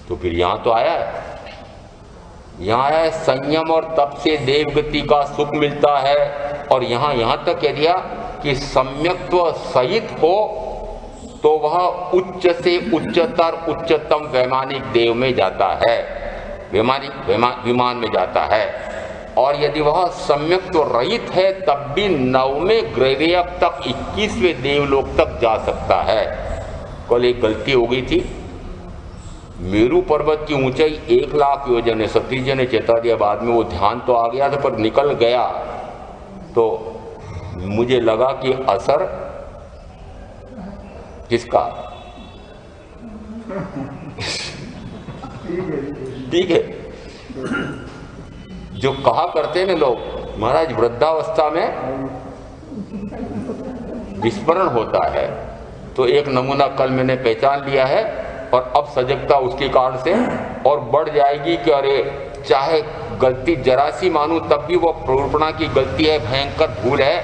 तो फिर यहां तो आया है, यहां आया है संयम और तप से देवगति का सुख मिलता है। और यहां तक कह दिया कि सम्यक्त्व सहित हो तो वह उच्च से उच्चतर उच्चतम वैमानिक देव में जाता है, विमान में जाता है। और यदि वह सम्यक्त्व रहित है तब भी 9वें ग्रहवेय तक 21वें देवलोक तक जा सकता है। कल एक गलती हो गई थी, मेरू पर्वत की ऊंचाई 1,00,000 योजन है, सतीश जी ने चेता दिया, बाद में वो ध्यान तो आ गया था पर निकल गया। तो मुझे लगा कि असर किसका, ठीक है, जो कहा करते हैं ना लोग, महाराज वृद्धावस्था में विस्मरण होता है, तो एक नमूना कल मैंने पहचान लिया है और अब सजगता उसके कारण से और बढ़ जाएगी कि अरे चाहे गलती जरा सी मानूं तब भी वो प्ररूपणा की गलती है, भयंकर भूल है,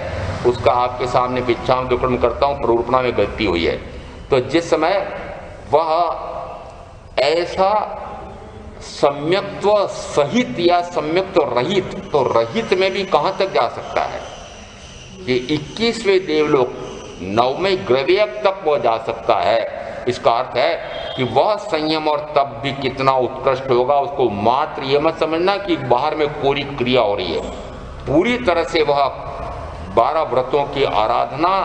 उसका आपके सामने भिक्षाम दुक्रम करता हूं, प्ररूपणा में गलती हुई है। तो जिस समय वह ऐसा सम्यक्त्व सहित या सम्यक्त्व रहित, तो रहित में भी कहां तक जा सकता है? ये 21वें देवलोक 9वें ग्रव्यक तक वो जा सकता है। इसका अर्थ है कि वह संयम और तप भी कितना उत्कृष्ट होगा। उसको मात्र ये मत समझना कि बाहर में कोई क्रिया हो रही है, पूरी तरह से वह 12 व्रतों की आराधना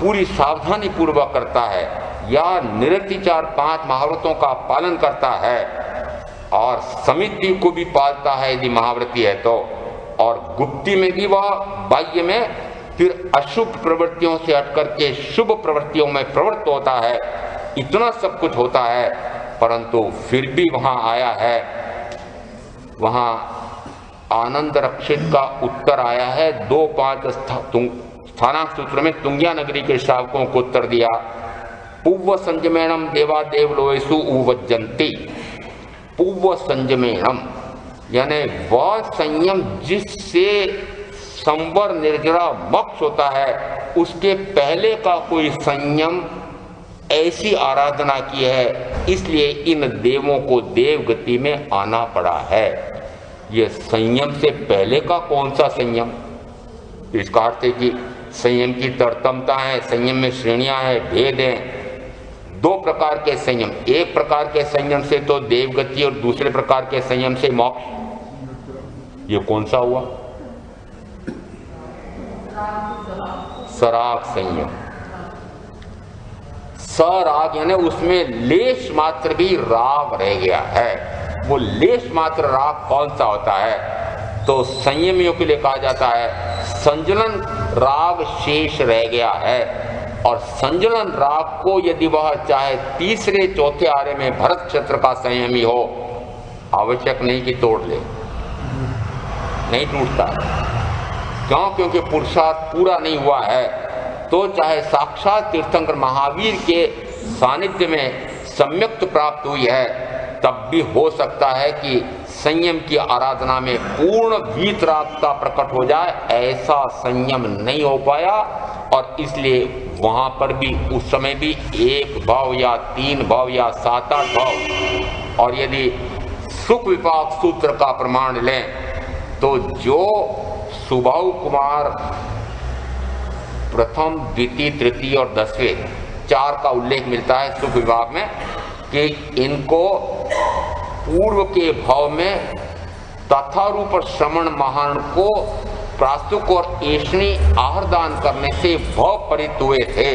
पूरी सावधानी पूर्वक करता है, या निरतिचार 5 महाव्रतों का पालन करता है, और समिति को भी पालता है यदि महाव्रती है तो, और गुप्ती में भी वह बाह्य में फिर अशुभ प्रवृत्तियों से हट करके शुभ प्रवृत्तियों में प्रवृत्त होता है। इतना सब कुछ होता है, परंतु फिर भी वहां आया है, वहां आनंद रक्षित का उत्तर आया है। 2-5 स्थानांक सूत्र में तुंगिया नगरी के श्रावकों को उत्तर दिया, पूर्व संयमेणम देवा देवलोएसु उवज्जन्ति। पूर्व संयमेणम यानी वह संयम जिससे संवर निर्जरा मोक्ष होता है, उसके पहले का कोई संयम ऐसी आराधना की है, इसलिए इन देवों को देव गति में आना पड़ा है। ये संयम से पहले का कौन सा संयम? इसका अर्थ है कि संयम की तरतमता है, संयम में श्रेणियां हैं, भेद हैं। 2 प्रकार के संयम, एक प्रकार के संयम से तो देवगति और दूसरे प्रकार के संयम से मोक्ष। ये कौन सा हुआ? सराग संयम। सराग यानी उसमें लेश मात्र भी राग रह गया है। वो लेश मात्र राग कौन सा होता है? तो संयमियों के लिए कहा जाता है संजलन राग शेष रह गया है। और संजलन राग को यदि वह चाहे 3रे-4थे आरे में भरत क्षेत्र का संयमी हो, आवश्यक नहीं कि तोड़ ले, नहीं टूटता। क्यों? क्योंकि पुरुषार्थ पूरा नहीं हुआ है। तो चाहे साक्षात तीर्थंकर महावीर के सानिध्य में सम्यक्त प्राप्त हुई है, तब भी हो सकता है कि संयम की आराधना में पूर्ण वीतरागता प्रकट हो जाए। ऐसा संयम नहीं हो पाया, और इसलिए वहां पर भी उस समय भी 1 भाव या 3 भाव या 7-8 भाव। और यदि सुख विपाक सूत्र का प्रमाण लें तो जो सुबाहु कुमार प्रथम, द्वितीय, तृतीय और 10वें 4 का उल्लेख मिलता है सुख विभाग में कि इनको पूर्व के भाव में तथारूप श्रवण महान को प्रास्तुक और ऐष्णी आहार दान करने से भाव परित हुए थे,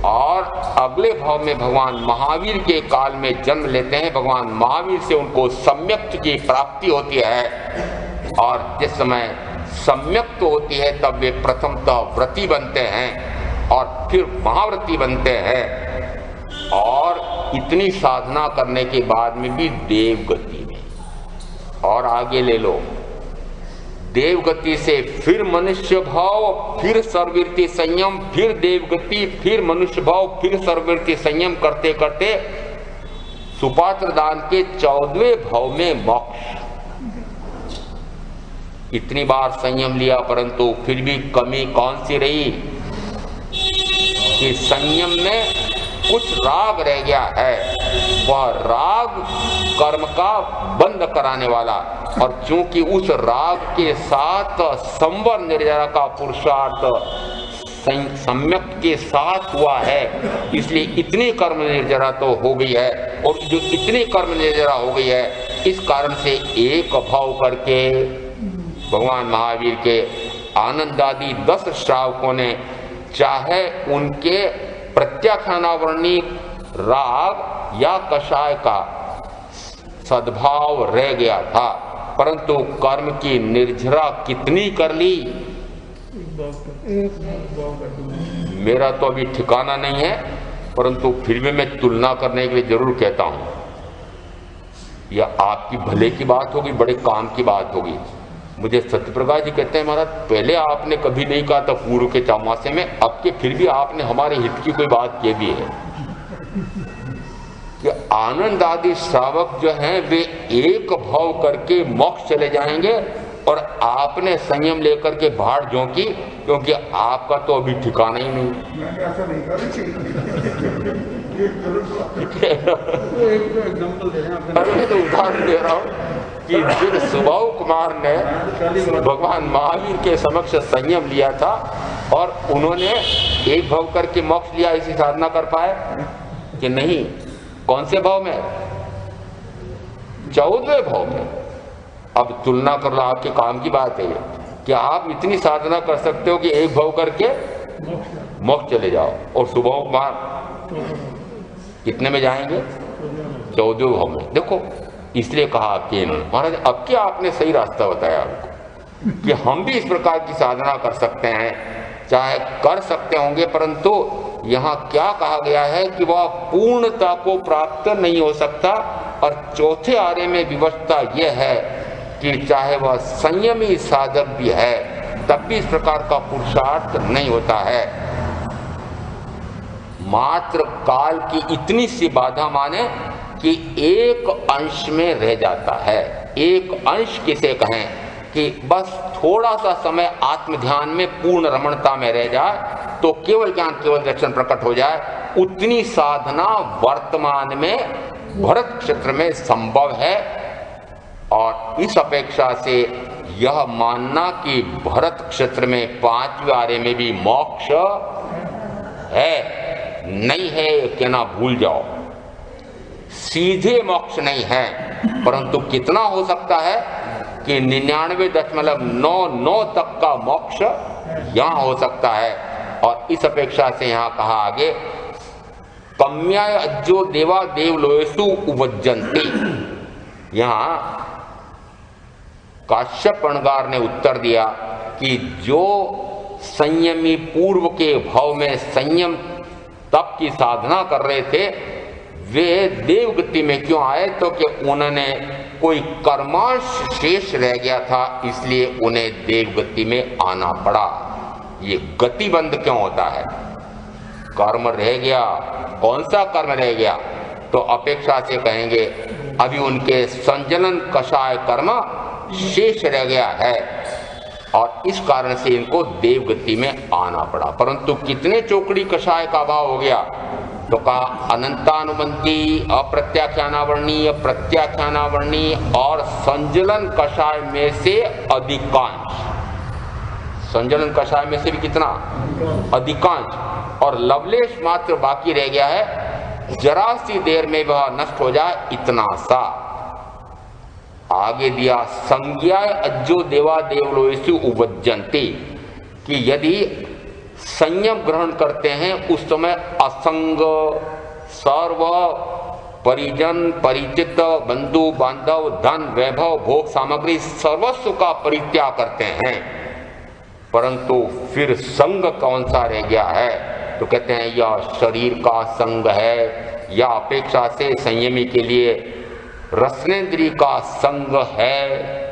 और अगले भाव में भगवान महावीर के काल में जन्म लेते हैं। भगवान महावीर से उनको सम्यक्त की प्राप्ति होती है, और जिस समय सम्यक्त होती है तब वे प्रथमतः व्रती बनते हैं और फिर महाव्रती बनते हैं। और इतनी साधना करने के बाद में भी देवगति में, और आगे ले लो, देवगति से फिर मनुष्य भाव, फिर सर्ववृत्ति संयम, फिर देवगति, फिर मनुष्य भाव, फिर सर्ववृत्ति संयम करते करते सुपात्र दान के 14वें भाव में मोक्ष। इतनी बार संयम लिया, परंतु फिर भी कमी कौन सी रही कि संयम में कुछ राग रह गया है। वह राग कर्म का बंद कराने वाला, और चूंकि उस राग के साथ संवर निर्जरा का पुरुषार्थ सम्यक के साथ हुआ है, इसलिए इतनी कर्म निर्जरा तो हो गई है। और जो इतनी कर्म निर्जरा हो गई है, इस कारण से एक भाव करके भगवान महावीर के आनंद आदि 10 श्रावकों ने, चाहे उनके प्रत्याख्यानावर्णी राग या कषाय का सद्भाव रह गया था, परंतु कर्म की निर्जरा कितनी कर ली मेरा तो अभी ठिकाना नहीं है, परंतु फिर भी मैं तुलना करने के लिए जरूर कहता हूं। यह आपकी भले की बात होगी, बड़े काम की बात होगी। मुझे सत्यप्रकाश जी कहते हैं, महाराज पहले आपने कभी नहीं कहा था पूर्व के चामासे में, अब के फिर भी आपने हमारे हित की कोई बात कह दी है कि आनंद आदि श्रावक जो हैं वे एक भाव करके मोक्ष चले जाएंगे और आपने संयम लेकर के भाड़ झोंकी, क्योंकि आपका तो अभी ठिकाना ही नहीं। मैंने ऐसा नहीं कहा तो एक एग्जांपल दे रहे हैं आपने। अरे तो उदाहरण दे रहा हूँ कि जिन सुबाहु कुमार ने भगवान महावीर के समक्ष संयम लिया था और उन्होंने एक भाव करके मोक्ष लिया, इसी साधना कर पाए कि नहीं? कौन से भाव में? 14वें भाव में। अब तुलना कर लो, आपके काम की बात है कि आप इतनी साधना कर सकते हो कि एक भाव करके मोक्ष चले जाओ, और सुबाहु कुमार कितने में जाएंगे? 14वें भाव में। देखो, इसलिए कहा कि महाराज अब क्या आपने सही रास्ता बताया हमको कि हम भी इस प्रकार की साधना कर सकते हैं, चाहे कर सकते होंगे, परंतु यहाँ क्या कहा गया है कि वह पूर्णता को प्राप्त नहीं हो सकता। और चौथे आर्य में विवशता यह है कि चाहे वह संयमी साधक भी है तब भी इस प्रकार का पुरुषार्थ नहीं होता है। मात्र काल की इतनी सी बाधा माने कि एक अंश में रह जाता है। एक अंश किसे कहें कि बस थोड़ा सा समय आत्म ध्यान में पूर्ण रमणता में रह जाए तो केवल ज्ञान केवल दर्शन प्रकट हो जाए, उतनी साधना वर्तमान में भरत क्षेत्र में संभव है। और इस अपेक्षा से यह मानना कि भरत क्षेत्र में 5वें आर्य में भी मोक्ष है, नहीं है, कहना भूल जाओ। सीधे मोक्ष नहीं है, परंतु कितना हो सकता है कि 99.99 तक का मोक्ष यहाँ हो सकता है। और इस अपेक्षा से यहाँ कहा आगे, कम्याय अज्जो देवा देव लोयसु उपज्जन्ति। यहाँ काश्यप अणगार ने उत्तर दिया कि जो संयमी पूर्व के भाव में संयम तप की साधना कर रहे थे वे देवगति में क्यों आए? तो कि उन्होंने कोई कर्मांश शेष रह गया था, इसलिए उन्हें देवगति में आना पड़ा। ये गति बंद क्यों होता है? कर्म रह गया। कौन सा कर्म रह गया? तो अपेक्षा से कहेंगे अभी उनके संजलन कषाय कर्म शेष रह गया है और इस कारण से इनको देवगति में आना पड़ा। परंतु कितने चौकड़ी कषाय का अभाव हो गया? तो कहा अनंतानुबंधी, अप्रत्याख्यानावर्णीय, प्रत्याख्यानावर्णीय और संजलन कषाय में से अधिकांश। संजलन कषाय में से भी कितना? अधिकांश। और लवलेश मात्र बाकी रह गया है, जरा सी देर में वह नष्ट हो जाए, इतना सा। आगे दिया संज्ञाय अज्जो देवा देवलोयसु उपज्जन्ति, कि यदि संयम ग्रहण करते हैं उस समय असंग, सर्व परिजन, परिचित, बंधु बांधव, धन, वैभव, भोग सामग्री सर्वस्व का परित्याग करते हैं, परंतु फिर संग कौन सा रह गया है? तो कहते हैं यह शरीर का संग है, या अपेक्षा से संयमी के लिए रसनेन्द्रिय का संग है,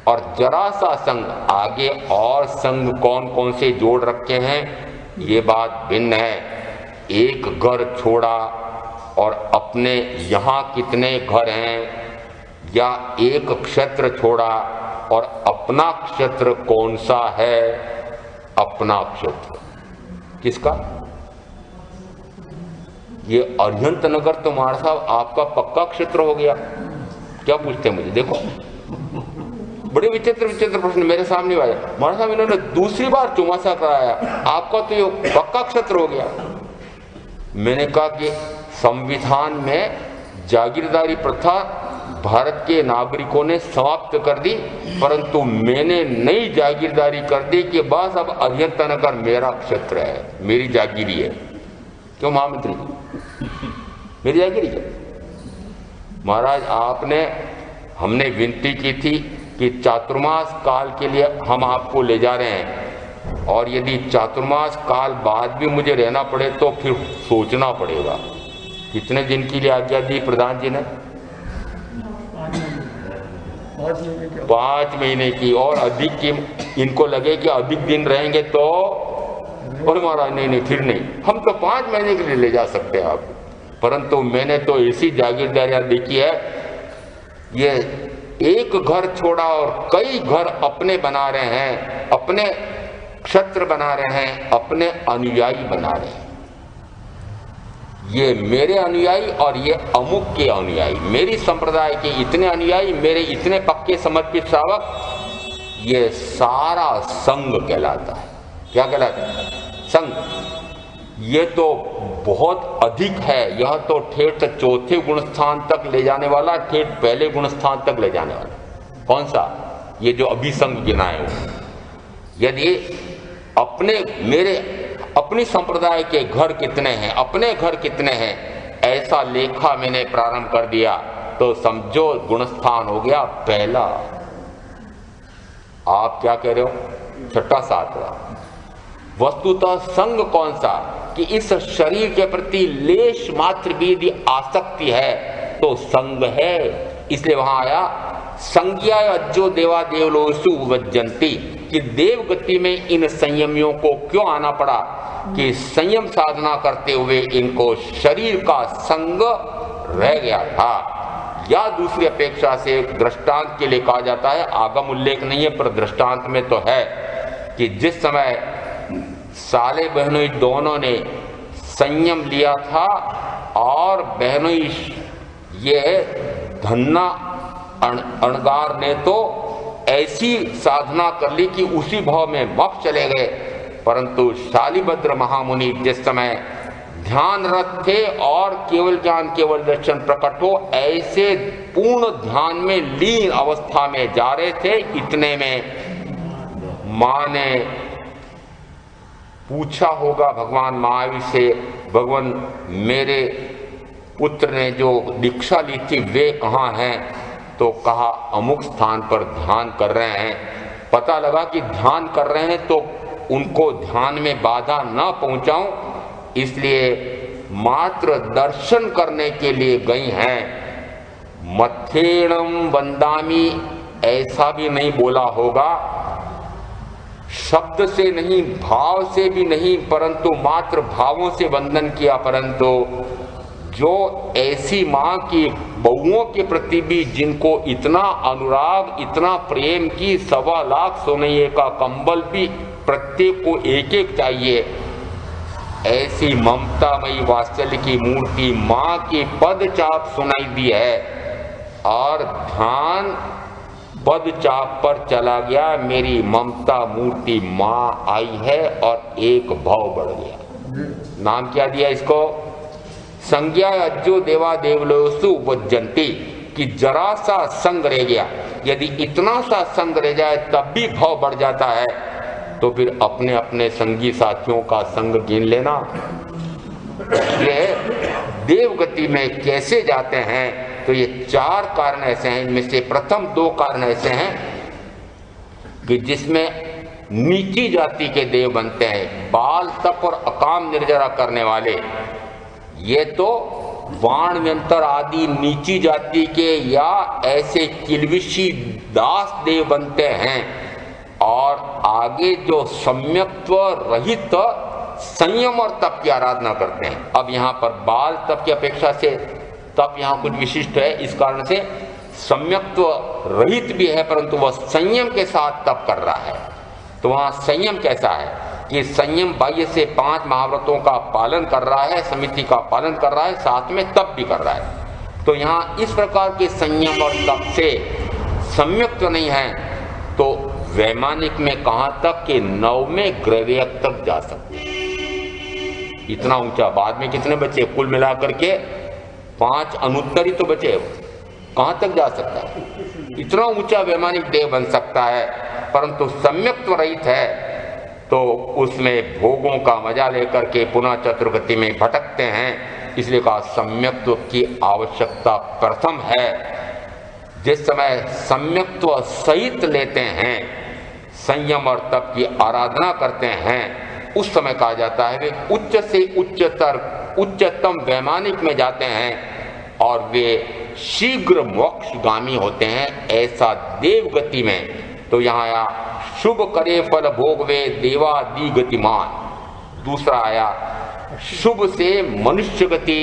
और जरा सा संग। आगे और संग कौन कौन से जोड़ रखे हैं ये बात भिन्न है। एक घर छोड़ा और अपने यहाँ कितने घर हैं, या एक क्षेत्र छोड़ा और अपना क्षेत्र कौन सा है? अपना क्षेत्र किसका? ये अरिहंत नगर तो महाराज साहब आपका पक्का क्षेत्र हो गया। क्या पूछते हैं मुझे? देखो बड़े विचित्र विचित्र प्रश्न मेरे सामने आए। महाराज साहब इन्होंने दूसरी बार चौमासा कराया, आपका तो ये पक्का क्षेत्र हो गया। मैंने कहा कि संविधान में जागीरदारी प्रथा भारत के नागरिकों ने समाप्त कर दी, परंतु मैंने नई जागीरदारी कर दी कि बस अब अरिहंत नगर मेरा क्षेत्र है, मेरी जागीरी है। क्यों महामंत्री जी, मेरी जागीरी है। महाराज आपने, हमने विनती की थी कि चातुर्मास काल के लिए हम आपको ले जा रहे हैं, और यदि चातुर्मास काल बाद भी मुझे रहना पड़े तो फिर सोचना पड़ेगा। कितने दिन के लिए आज्ञा दी प्रधान जी ने? 5 महीने की। और अधिक की इनको लगे कि अधिक दिन रहेंगे तो, और महाराज नहीं फिर नहीं, हम तो 5 महीने के लिए ले जा सकते हैं आप। परंतु मैंने तो ऐसी जागीरदारियां देखी है, ये एक घर छोड़ा और कई घर अपने बना रहे हैं, अपने क्षत्र बना रहे हैं, अपने अनुयायी बना रहे हैं। ये मेरे अनुयायी और ये अमुक के अनुयायी, मेरी संप्रदाय के इतने अनुयायी, मेरे इतने पक्के समर्पित श्रावक, ये सारा संघ कहलाता है। क्या कहलाता है? संघ। ये तो बहुत अधिक है, यह तो ठेठ चौथे गुण स्थान तक ले जाने वाला, ठेठ पहले गुण स्थान तक ले जाने वाला। कौन सा? ये जो अभी संघ गिनाए हो। यदि अपनी संप्रदाय के घर कितने हैं, अपने घर कितने हैं, ऐसा लेखा मैंने प्रारंभ कर दिया तो समझो गुणस्थान हो गया पहला। आप क्या कह रहे हो? छठा सातवां। वस्तुतः संग कौन सा? कि इस शरीर के प्रति लेश मात्र भी यदि आसक्ति है तो संग है। इसलिए वहां आया संज्ञा अज्जो देवा देवलोसु वज्जंती, कि देव गति में इन संयमियों को क्यों आना पड़ा? कि संयम साधना करते हुए इनको शरीर का संग रह गया था। या दूसरी अपेक्षा से दृष्टांत के लिए कहा जाता है, आगम उल्लेख नहीं है पर दृष्टांत में तो है, कि जिस समय साले बहनोई दोनों ने संयम लिया था और बहनोई ये धन्ना अणगार ने तो ऐसी साधना कर ली कि उसी भाव में मप चले गए, परंतु शालिभद्र महामुनि जिस समय ध्यानरत थे और केवल ज्ञान केवल दर्शन प्रकट हो, ऐसे पूर्ण ध्यान में लीन अवस्था में जा रहे थे। इतने में मां ने पूछा होगा भगवान महावीर से, भगवान मेरे पुत्र ने जो दीक्षा ली थी वे कहाँ हैं? तो कहा अमुक स्थान पर ध्यान कर रहे हैं। पता लगा कि ध्यान कर रहे हैं तो उनको ध्यान में बाधा न पहुंचाऊं, इसलिए मात्र दर्शन करने के लिए गई हैं। मथेणम वंदामी ऐसा भी नहीं बोला होगा, शब्द से नहीं, भाव से भी नहीं, परंतु मात्र भावों से वंदन किया। परंतु जो ऐसी मां की बहुओं के प्रति भी जिनको इतना अनुराग, इतना प्रेम की 1.25 लाख सोनइये का कंबल भी प्रत्येक को एक एक चाहिए, ऐसी ममतामयी वात्सल्य की मूर्ति मां की पद चाप सुनाई दी है और ध्यान पद चाप पर चला गया। मेरी ममता मूर्ति मां आई है और एक भाव बढ़ गया। नाम क्या दिया इसको? संज्ञा अज्जो देवा देवलोसु वज्जंती, कि जरा सा संग रह गया। यदि इतना सा संग रह जाए तब भी भाव बढ़ जाता है तो फिर अपने अपने संगी साथियों का संग गिन लेना। ये देवगति में कैसे जाते हैं? तो ये 4 कारण ऐसे हैं। इनमें से प्रथम 2 कारण ऐसे हैं कि जिसमें नीची जाति के देव बनते हैं, बाल तप और अकाम निर्जरा करने वाले। ये तो वाण व्यंतर आदि नीची जाति के या ऐसे किलविशी दास देव बनते हैं। और आगे जो सम्यक्त्व रहित संयम और तप की आराधना करते हैं। अब यहाँ पर बाल तप की अपेक्षा से तप यहाँ कुछ विशिष्ट है, इस कारण से सम्यक्त्व रहित भी है परंतु वह संयम के साथ तप कर रहा है। तो वहाँ संयम कैसा है कि संयम बाह्य से 5 महाव्रतों का पालन कर रहा है, समिति का पालन कर रहा है, साथ में तप भी कर रहा है। तो यहाँ इस प्रकार के संयम और तप से सम्यक्त्व नहीं है तो वैमानिक में कहाँ तक कि 9वें ग्रव्यक तक जा सकते हैं। इतना ऊंचा। बाद में कितने बचे? कुल मिलाकर के 5 अनुत्तरी तो बचे। कहाँ तक जा सकता है? इतना ऊंचा वैमानिक देव बन सकता है, परंतु सम्यक्त्व रहित है तो उसमें भोगों का मजा लेकर के पुनः चतुर्गति में भटकते हैं। इसलिए कहा सम्यक्त्व की आवश्यकता प्रथम है। जिस समय सम्यक्त्व सहित लेते हैं, संयम और तप की आराधना करते हैं, उस समय कहा जाता है वे उच्च से उच्चतम वैमानिक में जाते हैं और वे शीघ्र मोक्षगामी होते हैं। ऐसा देव गति में। तो यहाँ आया शुभ करे फल भोग वे देवादि गतिमान। दूसरा आया शुभ से मनुष्य गति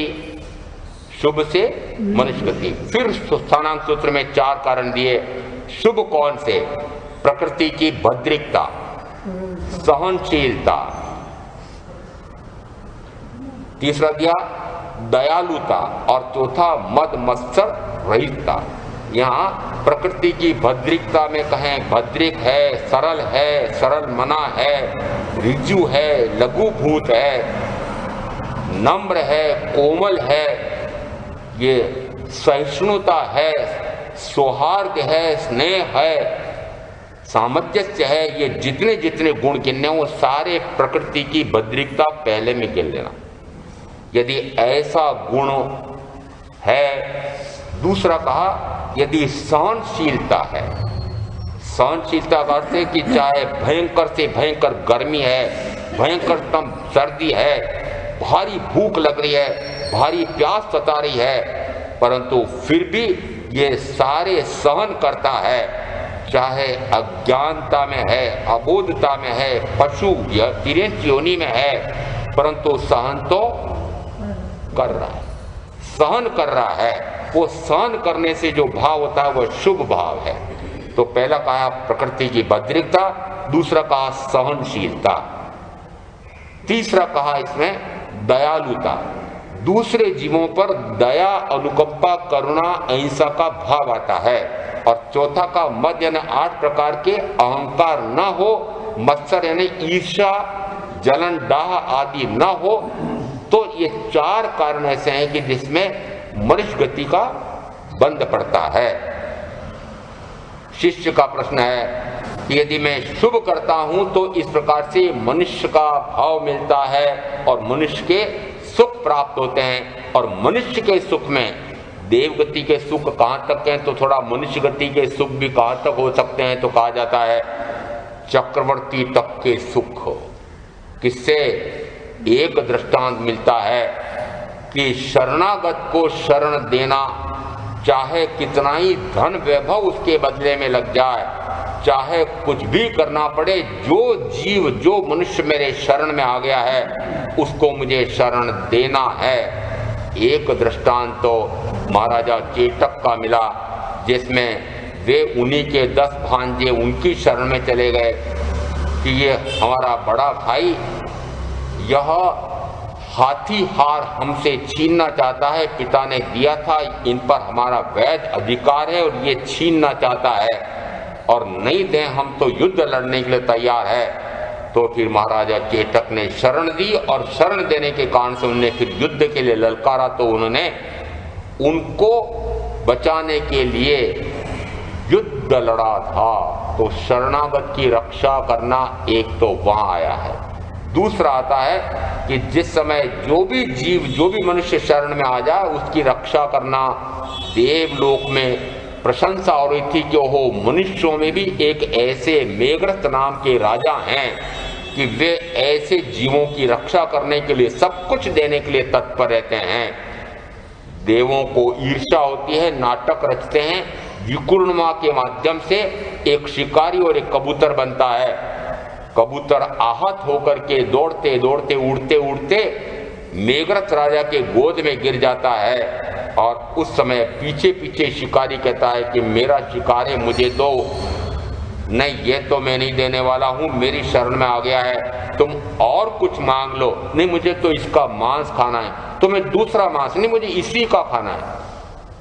शुभ से मनुष्य गति। फिर स्थानांक सूत्र में 4 कारण दिए। शुभ कौन से? प्रकृति की भद्रिकता, सहनशीलता, तीसरा दिया दयालुता, और चौथा मद मत्सर रहितता। यहाँ प्रकृति की भद्रिकता में कहें भद्रिक है, सरल मना है, ऋजु है, लघुभूत है, नम्र है, कोमल है, ये सहिष्णुता है, सौहार्द है, स्नेह है, सामंजस्य है, ये जितने जितने गुण गिनने वो सारे प्रकृति की भद्रिकता पहले में गिन लेना। यदि ऐसा गुण है, दूसरा कहा यदि सहनशीलता है, सहनशीलता का अर्थ है कि चाहे भयंकर से भयंकर गर्मी है, भयंकरतम सर्दी है, भारी भूख लग रही है, भारी प्यास सता रही है, परंतु फिर भी ये सारे सहन करता है, चाहे अज्ञानता में है, अबोधता में है, पशु या तिर्यक योनि में है, परंतु सहन तो कर रहा है, सहन कर रहा है। वो सहन करने से जो भाव होता है वो शुभ भाव है। तो पहला कहा प्रकृति की भद्रिकता, दूसरा कहा सहनशीलता, तीसरा कहा इसमें दयालुता, दूसरे जीवों पर दया, अनुकंपा, करुणा, अहिंसा का भाव आता है, और चौथा का मद यानी 8 प्रकार के अहंकार न हो, मत्सर यानी ईर्ष्या, जलन, डाह आदि न हो। तो ये 4 कारण ऐसे हैं कि जिसमें मनुष्य गति का बंध पड़ता है। शिष्य का प्रश्न है कि यदि मैं शुभ करता हूं तो इस प्रकार से मनुष्य का भाव मिलता है और मनुष्य के सुख प्राप्त होते हैं, और मनुष्य के सुख में देव गति के सुख कहां तक हैं, तो थोड़ा मनुष्य गति के सुख भी कहां तक हो सकते हैं, तो कहा जाता है चक्रवर्ती तक के सुख। किससे? एक दृष्टांत मिलता है कि शरणागत को शरण देना, चाहे कितना ही धन वैभव उसके बदले में लग जाए, चाहे कुछ भी करना पड़े, जो जीव जो मनुष्य मेरे शरण में आ गया है उसको मुझे शरण देना है। एक दृष्टांत तो महाराजा चेतक का मिला, जिसमें वे उन्हीं के 10 भांजे उनकी शरण में चले गए कि ये हमारा बड़ा भाई यह हाथी हार हमसे छीनना चाहता है, पिता ने दिया था, इन पर हमारा वैध अधिकार है और ये छीनना चाहता है, और नहीं दें हम तो युद्ध लड़ने के लिए तैयार है। तो फिर महाराजा चेतक ने शरण दी, और शरण देने के कारण से उन्होंने फिर युद्ध के लिए ललकारा, तो उन्होंने उनको बचाने के लिए युद्ध लड़ा था। तो शरणागत की रक्षा करना एक तो वहां आया है। दूसरा आता है कि जिस समय जो भी जीव जो भी मनुष्य शरण में आ जाए उसकी रक्षा करना। देवलोक में प्रशंसा हो रही थी कि ओहो, मनुष्यों में भी एक ऐसे मेघरथ नाम के राजा हैं कि वे ऐसे जीवों की रक्षा करने के लिए सब कुछ देने के लिए तत्पर रहते हैं। देवों को ईर्ष्या होती है, नाटक रचते हैं, विकुर्णमा के माध्यम से एक शिकारी और एक कबूतर बनता है। कबूतर आहत होकर के दौड़ते दौड़ते उड़ते उड़ते मेघरथ राजा के गोद में गिर जाता है, और उस समय पीछे पीछे शिकारी कहता है कि मेरा शिकार है, मुझे दो। नहीं, ये तो मैं नहीं देने वाला हूँ, मेरी शरण में आ गया है, तुम और कुछ मांग लो। नहीं, मुझे तो इसका मांस खाना है। तो मैं दूसरा मांस नहीं, मुझे इसी का खाना है।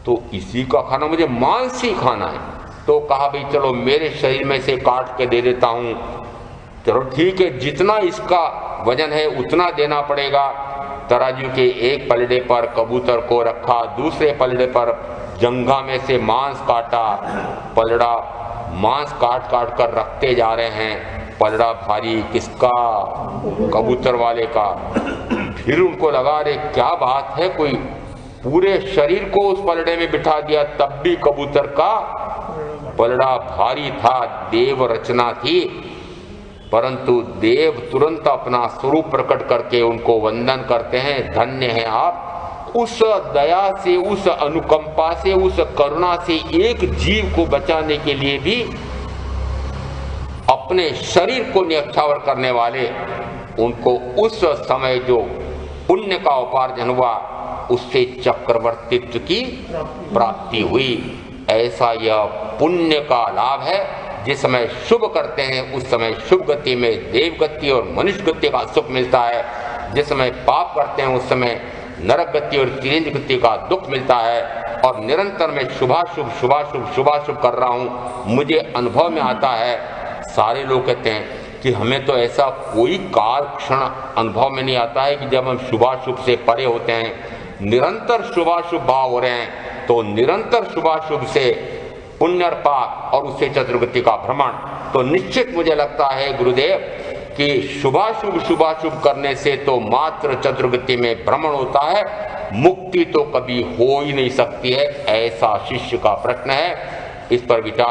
तो इसी का खाना, मुझे मांस ही खाना है। तो कहा भाई चलो मेरे शरीर में से काट के दे देता हूँ। चलो ठीक है, जितना इसका वजन है उतना देना पड़ेगा। तराजू के एक पलड़े पर कबूतर को रखा, दूसरे पलड़े पर जंघा में से मांस काटा। पलड़ा मांस काट काट कर रखते जा रहे हैं। पलड़ा भारी किसका? कबूतर वाले का। फिर उनको लगा रे क्या बात है, कोई पूरे शरीर को उस पलड़े में बिठा दिया, तब भी कबूतर का पलड़ा भारी था। देव रचना थी, परंतु देव तुरंत अपना स्वरूप प्रकट करके उनको वंदन करते हैं। धन्य हैं आप, उस दया से, उस अनुकंपा से, उस करुणा से एक जीव को बचाने के लिए भी अपने शरीर को न्यौछावर करने वाले, उनको उस समय जो पुण्य का उपार्जन हुआ उससे चक्रवर्तित्व की प्राप्ति हुई। ऐसा यह पुण्य का लाभ है। जिस समय शुभ करते हैं उस समय शुभ गति में देव गति और मनुष्य गति का सुख मिलता है। जिस समय पाप करते हैं उस समय नरक गति और तिरंज गति का दुख मिलता है। और निरंतर मैं शुभाशुभ शुभाशुभ शुभाशुभ कर रहा हूँ, मुझे अनुभव में आता है। सारे लोग कहते हैं कि हमें तो ऐसा कोई काल क्षण अनुभव में नहीं आता है कि जब हम शुभाशुभ से परे होते हैं। निरंतर शुभाशुभ भाव हो रहे हैं, तो निरंतर शुभाशुभ से पुण्य और पाप और उससे चतुर्गति का भ्रमण। तो निश्चित मुझे लगता है गुरुदेव कि शुभाशुभ शुभाशुभ करने से तो मात्र चतुर्गति में भ्रमण होता है, मुक्ति तो कभी हो ही नहीं सकती है। ऐसा शिष्य का प्रश्न है, इस पर विचार